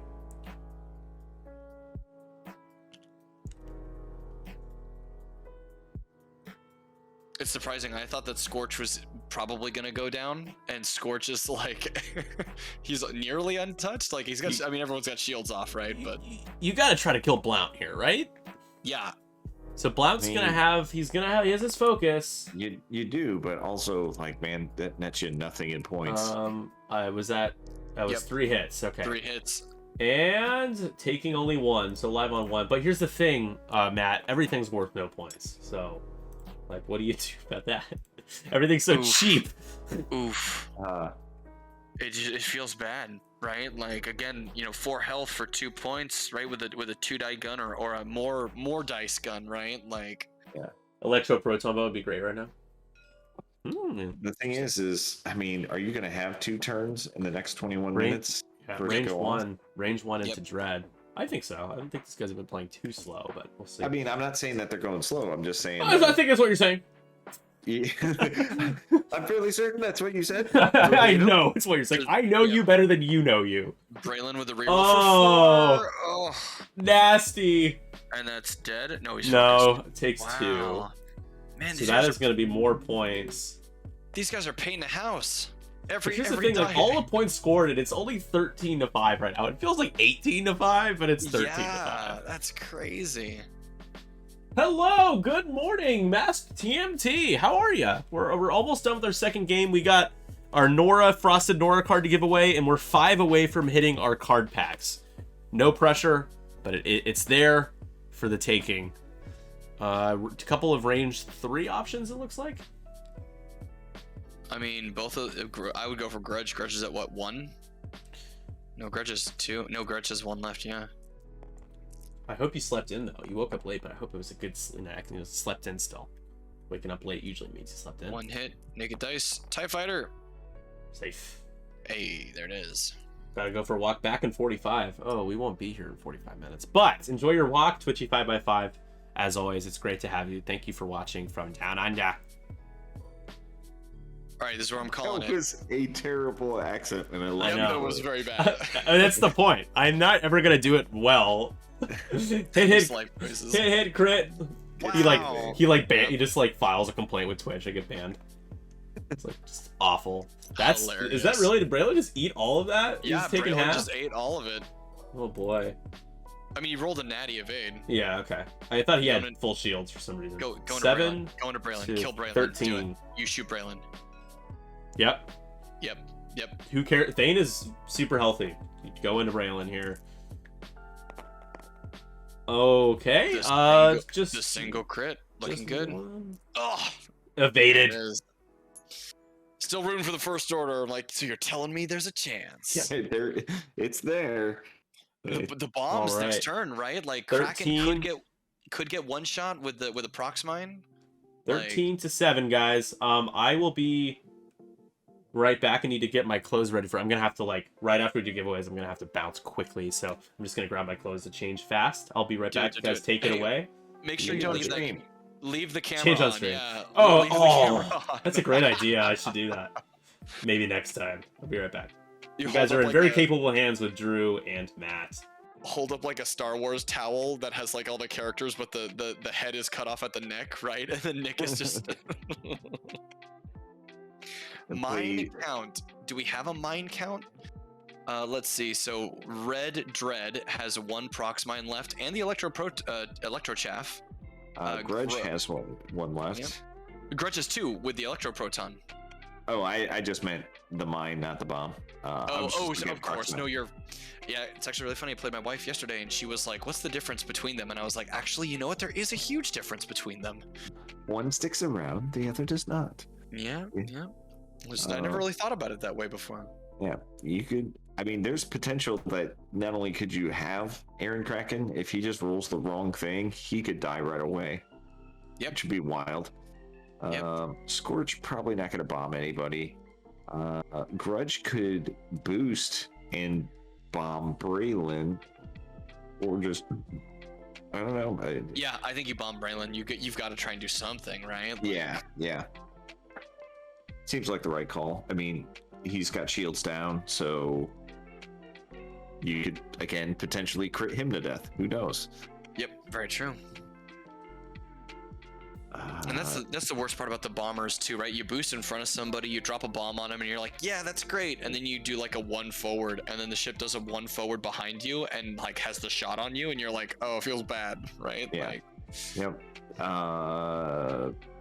It's surprising. I thought that Scorch was probably gonna go down, and Scorch is like, he's nearly untouched. Like he's got. I mean, everyone's got shields off, right? But You gotta try to kill Blount here, right? yeah, So Blount's he has his focus. you do, but also like, man, that nets you nothing in points. That was Yep. 3 hits. Okay. 3 hits. And taking only 1, so live on 1. But here's the thing, Matt, everything's worth no points. So, like, what do you do about that? Everything's so Oof. cheap. Oof. Uh, It feels bad, right? Like again, 4 health for 2 points, right? With a 2-die gun or a more dice gun, right? Like Electroproton would be great right now. the thing is, I mean, are you going to have 2 turns in the next 21 Range- minutes? Yeah, for it to range go one Yep. into Dread. I think so. I don't think these guys have been playing too slow, but we'll see. I mean, I'm not saying that they're going slow. I'm just saying. I think that's what you're saying. Yeah. I'm fairly certain that's what you said. I know it's what you're saying. I know you better than you know you. Braylon with the reroll Oh. for 4. Oh, Nasty. and that's dead. No, he's No, focused. it takes 2. Wow. Man, So these that guys is going to be more points. these guys are painting the house. But Every here's the every thing, like die. all the points scored, and it's only 13-5 right now. It feels like 18-5, but it's 13-5. Yeah, that's crazy. Hello, good morning, Masked TMT. How are you? We're almost done with our second game. We got our Frosted Nora card to give away, and we're 5 away from hitting our card packs. No pressure, but it's there for the taking. A couple of range 3 options, it looks like. I mean, I would go for Grudge. Grudge is at what, 1? No, Grudge is 2. No, Grudge has 1 left. Yeah. I hope you slept in though. You woke up late, but I hope it was a good sleep. I think you slept in still. Waking up late usually means you slept in. 1 hit. Naked dice. TIE Fighter. Safe. Hey, there it is. Gotta go for a walk back in 45. Oh, we won't be here in 45 minutes. But enjoy your walk, Twitchy 5x5. As always, it's great to have you. Thank you for watching from Down Under. All right, this is where I'm calling That it. was a terrible accent, and I love I it. know. That was very bad. That's the point. I'm not ever gonna do it well. hit, Slight noises. hit, crit. Wow. He just like files a complaint with Twitch. I get banned. It's like just awful. Is that Hilarious. really? Did Braylon just eat all of that? Yeah, He's taking Braylon half. just ate all of it. Oh boy. I mean, he rolled a natty evade. Yeah. Okay. I thought he had Going full shields for some reason. Go into 7 Braylon. Go into Braylon. to Kill Braylon. 13. Do it. You shoot Braylon. Yep. Yep. Yep. Who cares? Thane is super healthy. Go into Braylon here. Okay. Just the single crit, looking just good. one. Oh, Evaded. it is. Still rooting for the first order. I'm like, so you're telling me there's a chance? Yeah, there, it's there. The bombs All right. next turn, right? Like 13. Kraken could get one shot with the prox mine. 13-7, guys. I will be right back. I need to get my clothes ready for. I'm gonna have to right after we do giveaways. I'm gonna have to bounce quickly, so I'm just gonna grab my clothes to change fast. I'll be right back. You guys take it away. Make sure you Leave leave the that. stream. Leave the camera Change on on. stream. Yeah. Oh, leave the camera on. that's a great idea. I should do that. Maybe next time. I'll be right back. You guys hold are up in like very a- capable hands with Drew and Matt. Hold up like a Star Wars towel that has like all the characters, but the head is cut off at the neck, right? And the Nick is just. Mine count. Do we have a mine count? Let's see. So Red Dread has 1 prox mine left, and the Electro Chaff. Grudge has one left. Yep. Grudge has 2 with the Electro Proton. Oh, I just meant the mine, not the bomb. I was just looking So at of course. proximate. No, you're. Yeah, it's actually really funny. I played my wife yesterday, and she was like, "What's the difference between them?" And I was like, "Actually, you know what? There is a huge difference between them." One sticks around, the other does not. Yeah, Yeah. yeah. I never really thought about it that way before. Yeah, you could. I mean, there's potential that not only could you have Aaron Kraken, if he just rolls the wrong thing, he could die right away. Yep. Which would be wild. Yep. Scorch probably not going to bomb anybody. Grudge could boost and bomb Braylon, or just I don't know. Yeah, I think you bomb Braylon. You've got to try and do something, right? Like, Yeah. Seems like the right call. I mean, he's got shields down, so you could again potentially crit him to death. Who knows? Yep. Very true. And that's the worst part about the bombers too, right? You boost in front of somebody, you drop a bomb on them, and you're like, yeah, that's great. And then you do like a 1 forward, and then the ship does a 1 forward behind you and like has the shot on you, and you're like, oh, it feels bad, right? Yeah. Like, Yep.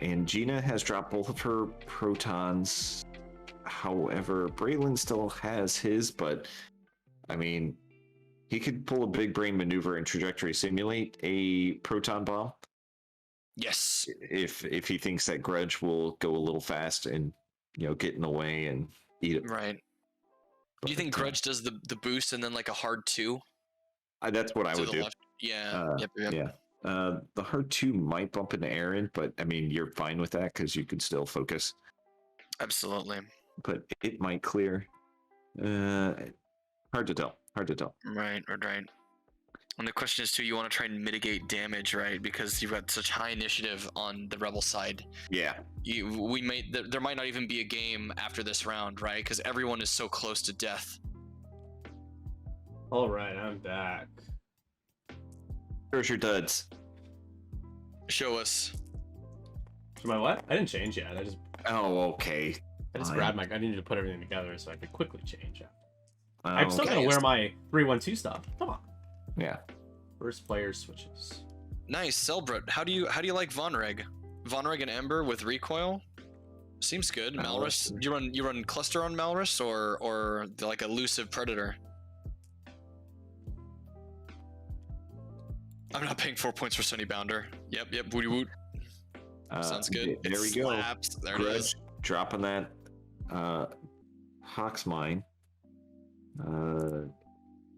And Gina has dropped both of her protons. However, Braylon still has his, but I mean, he could pull a big brain maneuver and trajectory simulate a proton bomb. yes. If he thinks that Grudge will go a little fast and get in the way and eat it. Right. Do you think Grudge does the boost and then like a hard 2? That's what I to would the do. left? Yeah. Yep. Yeah. The hard 2 might bump into Aaron, but I mean you're fine with that because you could still focus. Absolutely. But it might clear. Hard to tell. Right. And the question is too, you want to try and mitigate damage, right? Because you've got such high initiative on the rebel side. Yeah. There might not even be a game after this round, right? Because everyone is so close to death. All right, I'm back. Where's your duds? Show us. For my what? I didn't change yet. I just Okay. Fine. grabbed I needed to put everything together so I could quickly change. Oh, I'm still okay. gonna wear my 3-1-2 stuff. Come on. Yeah. First player switches. Nice, Selbrit. How do you like Vonreg? Vonreg and Ember with recoil? Seems good. Malrus. You run cluster on Malrus or like elusive predator? I'm not paying 4 points for Sunny Bounder. Yep, booty woot. Sounds good. There It we go. slaps. There it Grudge is. dropping that Hawk's mine.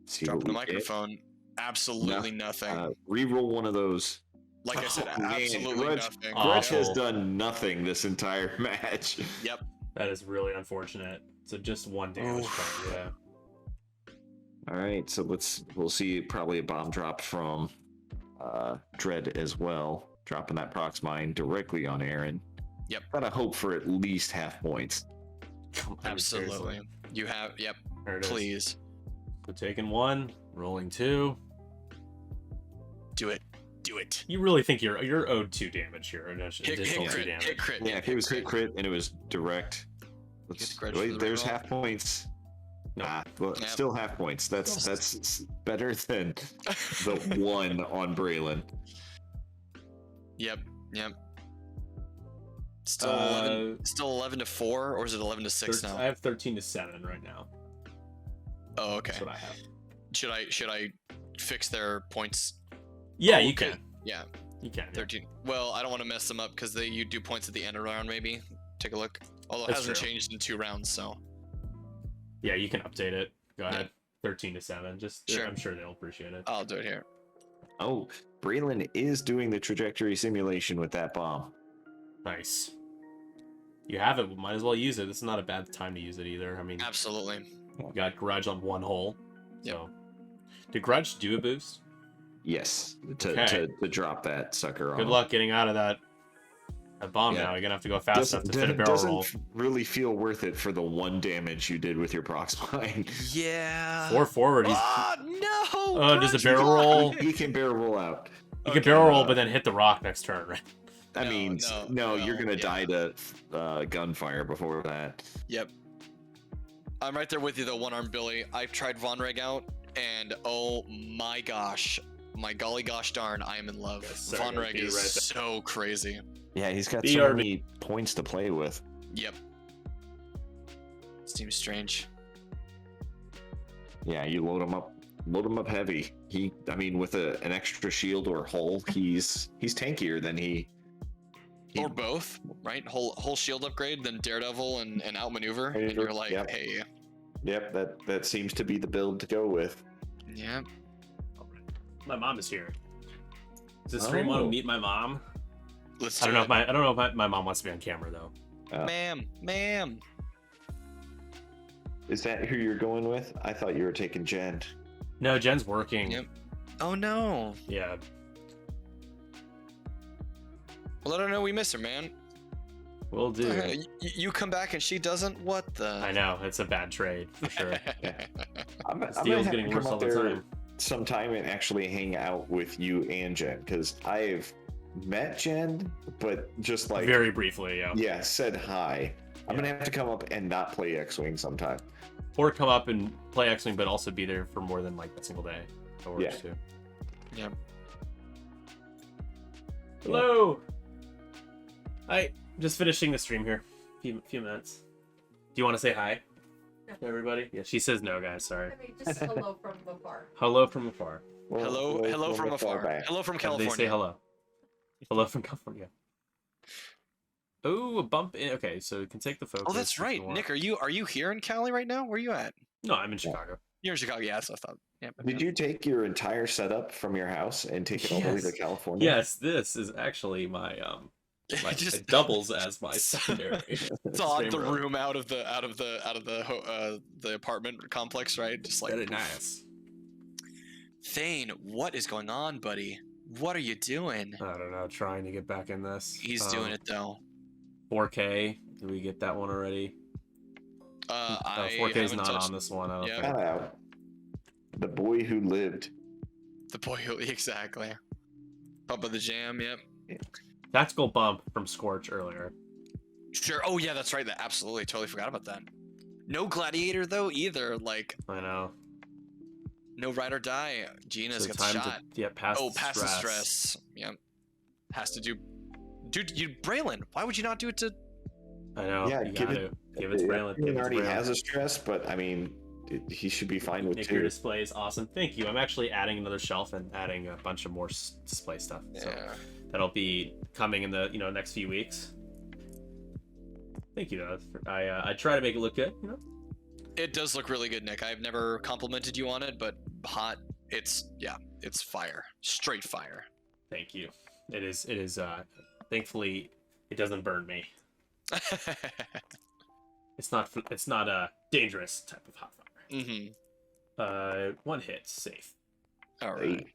See Dropping the what we get. microphone. Absolutely nothing. Reroll one of those. Like I said, Oh, man, absolutely Grudge- nothing. Grudge has Awful. done nothing this entire match. Yep. That is really unfortunate. So just 1 damage point, yeah. All right, so we'll see probably a bomb drop from Dread as well, dropping that prox mine directly on Aaron. Yep. Gotta hope for at least half points. Come on, Absolutely. seriously. You have. Yep. There it is. Please So taking 1, rolling 2. do it. Do it. You really think you're owed 2 damage here? Hit Additional 2 crit. damage. Hit crit. Yeah, if it was crit and it was direct. the Grudge for the There's reroll. half points. Nope. Well, Yep. still half points. That's better than the 1 on Braylon. Yep. Still 11 to 4, or is it 11 to 6 now? I have 13 to 7 right now. Oh, okay. That's what I have. Should I fix their points? Yeah, Oh, you okay. can. Yeah, You can. Yeah. 13. Well, I don't want to mess them up because you do points at the end of the round, maybe. Take a look. Although it That's hasn't true. changed in 2 rounds, so. Yeah, you can update it. Go Yeah. ahead. 13 to 7. Just Sure. I'm sure they'll appreciate it. I'll do it here. Oh, Braylon is doing the trajectory simulation with that bomb. Nice. You have it. Might as well use it. This is not a bad time to use it either. I mean, Absolutely. you got Grudge on 1 hole. Yep. So, did Grudge do a boost? Yes, Okay. to drop that sucker on. Good luck getting out of that bomb Yeah. now. You're gonna have to go fast enough to fit a barrel doesn't roll. really feel worth it for the 1 damage you did with your prox mine. Yeah. 4 forward. He's, Oh, no! Oh, does a Grudge barrel won! roll? He can barrel roll out. he could barrel roll, but then hit the rock next turn, right? I No, mean, no, you're gonna yeah. die to gunfire before that. Yep. I'm right there with you, though, One-Armed Billy. I've tried Von Reg out, and oh my gosh. My golly gosh darn, I am in love. Yes, sir. Von Reg Be is right so crazy. Yeah, he's got BRB. so many points to play with. Yep. Seems strange. Yeah, you load him up heavy. I mean, with an extra shield or hull, he's tankier than he. Or both, right? Whole shield upgrade, then Daredevil and outmaneuver, and you're like, Yep. hey, Yep, that seems to be the build to go with. yeah. My mom is here. Does this stream want to Oh. meet my mom? Let's I do don't know it. if my mom wants to be on camera though. Ma'am. Is that who you're going with? I thought you were taking Jen. No, Jen's working. Yep. Oh no. Yeah. Well, let her know we miss her, man. Will do. You come back and she doesn't? What the? I know it's a bad trade for sure. I'm This gonna deal's have getting to worse come all up the there time. sometime and actually hang out with you and Jen, because I've met Jen, but just like Very briefly, yeah. yeah, said hi. I'm Yeah. gonna have to come up and not play X-wing sometime. Or come up and play X-Wing, but also be there for more than like a single day. That works Yeah. too. Yeah. Hello. Hi. Just finishing the stream here. Few minutes. Do you want to say hi No. to everybody? Yeah, she says no, guys. Sorry. I mean, just hello from afar. Hello from afar. Hello from afar. Hello from How do California. they say hello? Hello from California. Oh, a bump in. Okay, so we can take the focus. Oh, that's if you right. want. Nick, are you here in Cali right now? Where are you at? No, I'm in Chicago. You're in Chicago. Yeah, that's what I thought. Yeah. Did you take your entire setup from your house and take it all the way to Yes. California? Yes, this is actually my Just it doubles as my secondary. saw stream the room out of the apartment complex, right? Just like Very nice. Thane, what is going on, buddy? What are you doing? I don't know. Trying to get back in this. He's doing it though. 4K. Did we get that one already? I 4K is haven't not touched on this one. I don't Yeah. think. Shout out. The boy who lived. the boy who exactly. Papa the Jam. Yep. Tactical bump from Scorch earlier. Sure. Oh yeah, that's right. That absolutely totally forgot about that. No gladiator though either. Like I know. no ride or die. Gina's So got time shot. to pass. Oh, the pass the stress. Yep. Has to do. Dude, Braylon, why would you not do it to? I know. Yeah, you give gotta. Give it to Braylon. He Give it to already Braylon. has a stress, but I mean, he should be fine with Nick, your 2. display is awesome. Thank you. I'm actually adding another shelf and adding a bunch of more display stuff. So Yeah. that'll be coming in the next few weeks. Thank you, though. I try to make it look good. It does look really good, Nick. I've never complimented you on it, but hot. It's fire. Straight fire. Thank you. It is. Thankfully, it doesn't burn me. It's not a dangerous type of hot fire. Mm-hmm. 1 hit, safe. All right.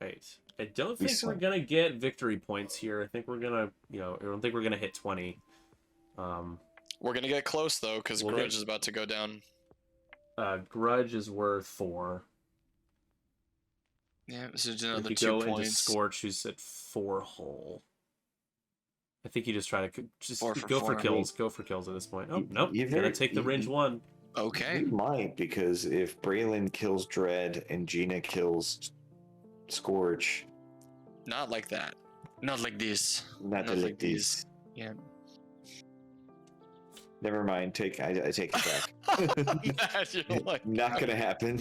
Right. I don't We think we're saw- gonna get victory points here. I think we're gonna, I don't think we're gonna hit 20. We're gonna get close though, because We'll Grudge get- is about to go down. Grudge is worth 4. Yeah, so just If another you 2 go into points. Scorch, who's at 4 hull. I think you just try to just 4 for go for 4. kills. Go for kills at this point. Oh You- nope, you gonna very- take the you- range 1. Okay. You might, because if Braylon kills Dread and Gina kills Scorch, Not like that. Not like this. not Not like like these. Yeah. Never mind. I take it back. Imagine, like, Not gonna happen.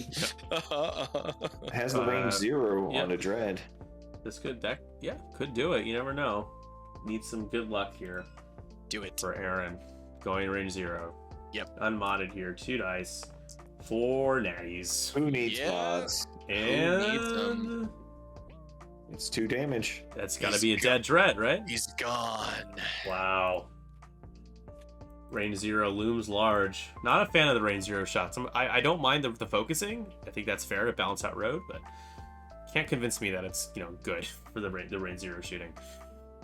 Has the range 0 yep. on a dread. This could could do it. You never know. Need some good luck here Do it. for Aaron. Going range 0. Yep. Unmodded here. 2 dice. 4 natties. Who needs Yeah. mods? needs And It's 2 damage. that's got to He's be a dead dread, right? He's gone. Wow. Range 0 looms large. Not a fan of the range 0 shots. I don't mind the focusing. I think that's fair to balance out road, but can't convince me that it's good for the range 0 shooting.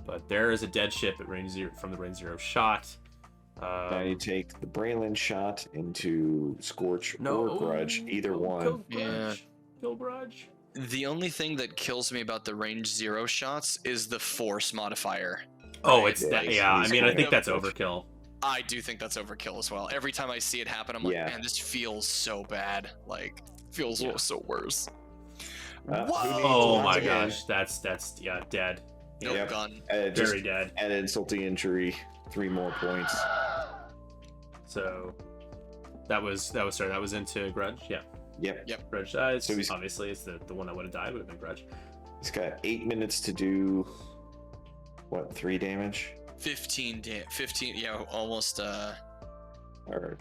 But there is a dead ship at range 0 from the range 0 shot. Now you take the Braylon shot into Scorch or Grudge, either one. Go Yeah. Grudge. Go Grudge. The only thing that kills me about the range 0 shots is the force modifier. Oh, it's Yeah, that. he's- Yeah, I he's mean, I kind think of- that's overkill. I do think that's overkill as well. Every time I see it happen, I'm like, Yeah. man, this feels so bad. Like, feels Yeah. so worse. Who needs Oh mods my again? gosh, that's dead. No Yep. gun. Just Very dead. add insult to injury, 3 more points. So that was into Grudge. Yeah, Yep. Grudge dies. So he's- Obviously, it's the one that would have died would have been Grudge. He's got 8 minutes to do, 3 damage? 15, yeah, almost, Or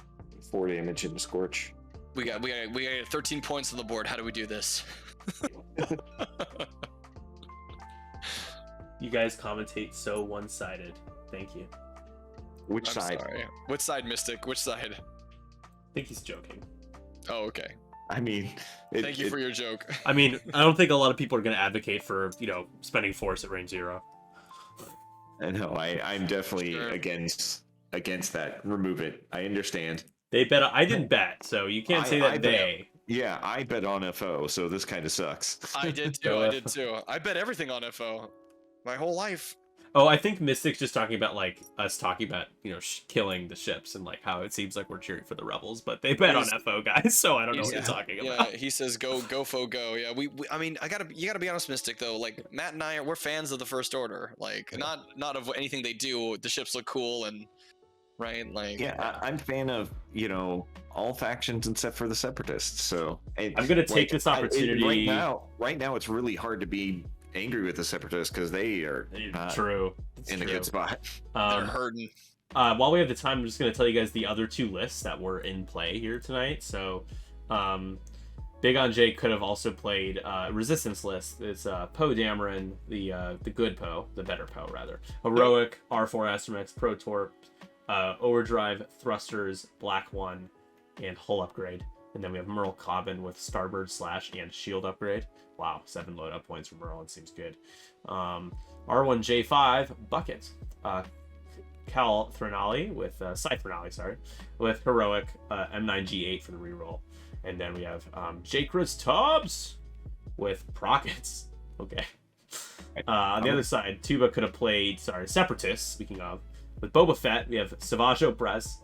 4 damage into Scorch. we got 13 points on the board. How do we do this? You guys commentate so one-sided. Thank you. Which I'm side? sorry. Which side, Mystic? Which side? I think he's joking. Oh, okay. I mean, Thank you for your joke. I mean, I don't think a lot of people are going to advocate for spending force at range 0. I know. I'm definitely Sure. against that. Remove it. I understand. They bet. I didn't bet, so you can't say that I bet. they. Yeah, I bet on FO, so this kind of sucks. I did too. I bet everything on FO. My whole life. Oh, I think Mystic's just talking about us talking about killing the ships and how it seems like we're cheering for the rebels, but they bet on FO guys, so I don't know what you're talking about. Yeah, he says go fo go. Yeah, we I mean, you gotta be honest, Mystic though. Like Matt and I we're fans of the First Order. Like not of anything they do. The ships look cool and right. Like Yeah, I'm a fan of all factions except for the Separatists. So I'm gonna take this opportunity. Right now, it's really hard to be angry with the Separatists because they are not True. It's in a true. good spot. they're hurting. While we have the time, I'm just going to tell you guys the other 2 lists that were in play here tonight. So, Bigonj1 could have also played Resistance list. It's Poe Dameron, the good Poe, the better Poe rather. Heroic, R4 Astromech, Pro Torp, Overdrive, Thrusters, Black 1, and Hull upgrade. And then we have Merle Cobbin with Starboard / and Shield upgrade. Wow, 7 load up points for Merle. It seems good. R1J5 Bucket. Cal Threnali with Scythe Threnali, sorry, with Heroic M9G8 for the reroll. And then we have J-Chris Tubbs with Prockets. Okay. On the other side, Tuba could have played, Separatists, speaking of. With Boba Fett, we have Savage Opress,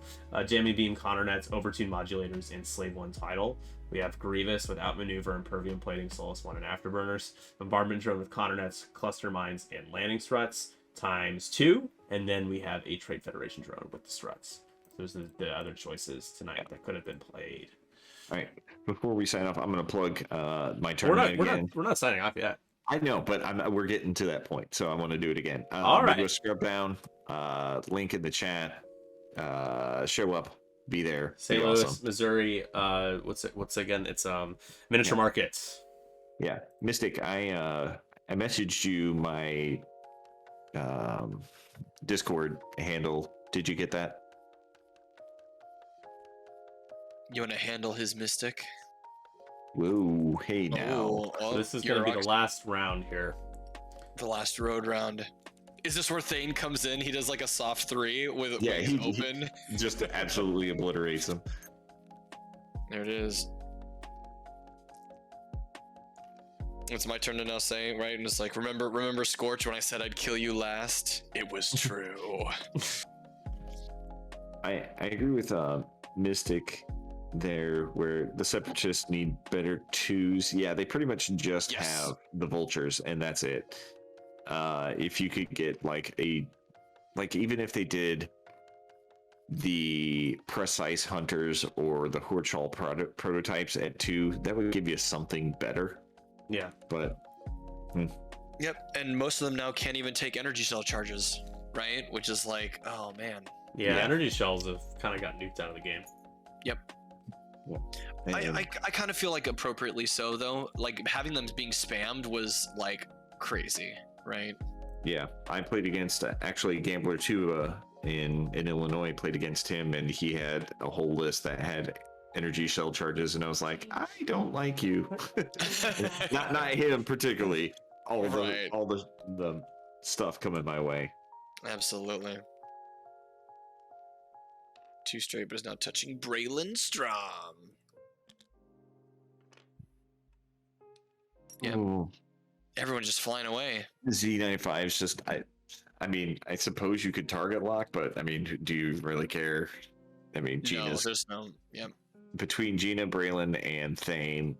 Jamming Beam Connor Nets, Overtune Modulators, and Slave 1 title. We have Grievous with Outmaneuver, Impervium Plating, Solus 1, and Afterburners. Bombardment Drone with Connor Nets, Cluster Mines, and Landing Struts ×2. And then we have a Trade Federation Drone with the Struts. Those are the other choices tonight that could have been played. All right. Before we sign off, I'm going to plug my tournament again. We're not signing off yet. I know, but we're getting to that point, so I want to do it again. All right. Midwest Scrub Down. Link in the chat. Show up. Be there. St. Be Louis, awesome. Missouri. What's again? It's Miniature Market. Yeah, Mystic. I messaged you my Discord handle. Did you get that? You want to handle his Mystic? Whoa, hey now. Oh, This is you're going to be rock- the last round here. the last road round. Is this where Thane comes in? He does like a soft 3 with Yeah, wings he- open. Just absolutely obliterates them. There it is. It's my turn to now say, right? And it's like, remember Scorch when I said I'd kill you last? It was true. I agree with Mystic there, where the Separatists need better 2s. Yeah, they pretty much just Yes. have the Vultures, and that's it. If you could get like like even if they did the precise hunters or the Horchal prototypes at 2, that would give you something better. Yeah. But Yep, and most of them now can't even take energy cell charges, right? Which is like, oh man. Yeah, Yeah. energy shells have kind of got nuked out of the game. Yep. and- I kind of feel like appropriately so though. Like having them being spammed was like crazy, right? yeah, I played against actually Gambler Tuba in Illinois. Played against him, and he had a whole list that had energy shell charges, and I was like, I don't like you. not him particularly. Right. All the stuff coming my way. Absolutely. 2 straight, but is now touching Braylon Strom. Yeah. Ooh. Everyone's just flying away. Z95 is just I mean, I suppose you could target lock, but I mean, do you really care? I mean, No, Gina's there's no. Yep. between Gina, Braylon, and Thane.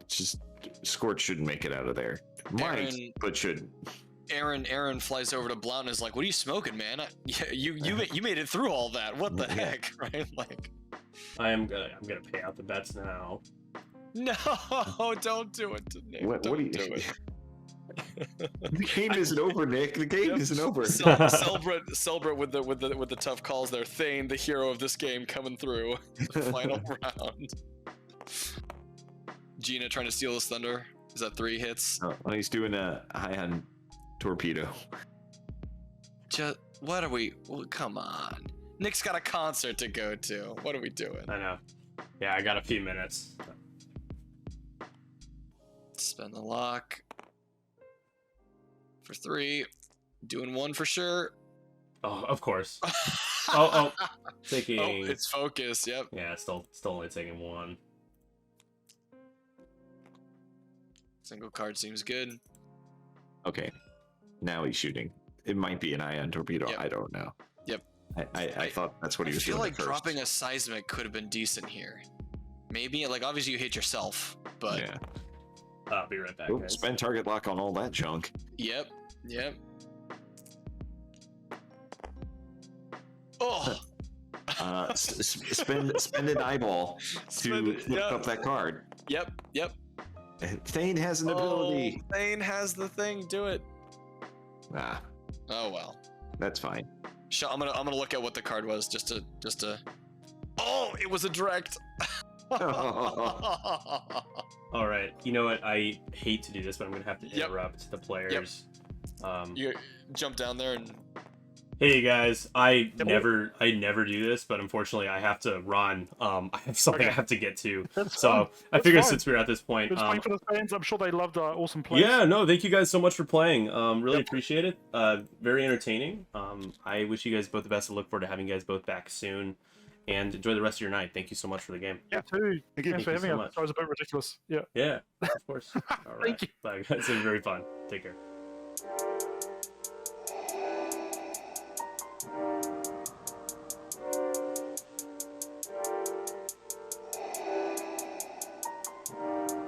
Just Scorch shouldn't make it out of there. Might, Aaron- but shouldn't. Aaron flies over to Blount and is like, "What are you smoking, man? You made it through all that. What the Yeah. heck, right? Like, I'm gonna pay out the bets now. no, don't do it to Nick. What Don't do you? do it. The game isn't over, Nick. The game Yep. isn't over. Celebrate with the tough calls there. Thane, the hero of this game, coming through. The final round. Gina trying to steal his thunder. Is that 3 hits? Oh, he's doing a high-on torpedo. Just what are we? Well, come on. Nick's got a concert to go to. What are we doing? I know. Yeah, I got a few minutes. Spend the lock for 3. Doing 1 for sure. Oh, of course. Oh, taking. Oh, it's focus. Yep. Yeah, still only taking 1. Single card seems good. Okay, now he's shooting. It might be an ion torpedo. Yep. I don't know. Yep. I thought that's what he I was feel doing like at first. dropping a seismic could have been decent here. Maybe, like, obviously you hate yourself, but Yeah. I'll be right back, Ooh, guys. spend target lock on all that junk. yep. Oh, Spend an eyeball Spend to it, look yeah. up that card. yep. Thane has an ability. Oh, Thane has the thing. Do it. Ah, Oh well. that's fine. I'm gonna look at what the card was just to. Oh, it was a direct. All right. You know what? I hate to do this, but I'm gonna have to Yep. interrupt the players. You jump down there and Hey guys, I Yep. never do this, but unfortunately I have to run. I have something I Okay. have to get to. That's So fine. I That's figured fine. since we're at this point, Just waiting for the fans. I'm sure they loved our awesome plays. yeah, no, thank you guys so much for playing. Really Yep. appreciate it. Very entertaining. I wish you guys both the best and look forward to having you guys both back soon. And enjoy the rest of your night. Thank you so much for the game. Yeah, too. Thanks Thank for you having so us. much. That was a bit ridiculous. Yeah. Yeah, of course. All right. Thank you. Bye guys. It's been very fun. Take care.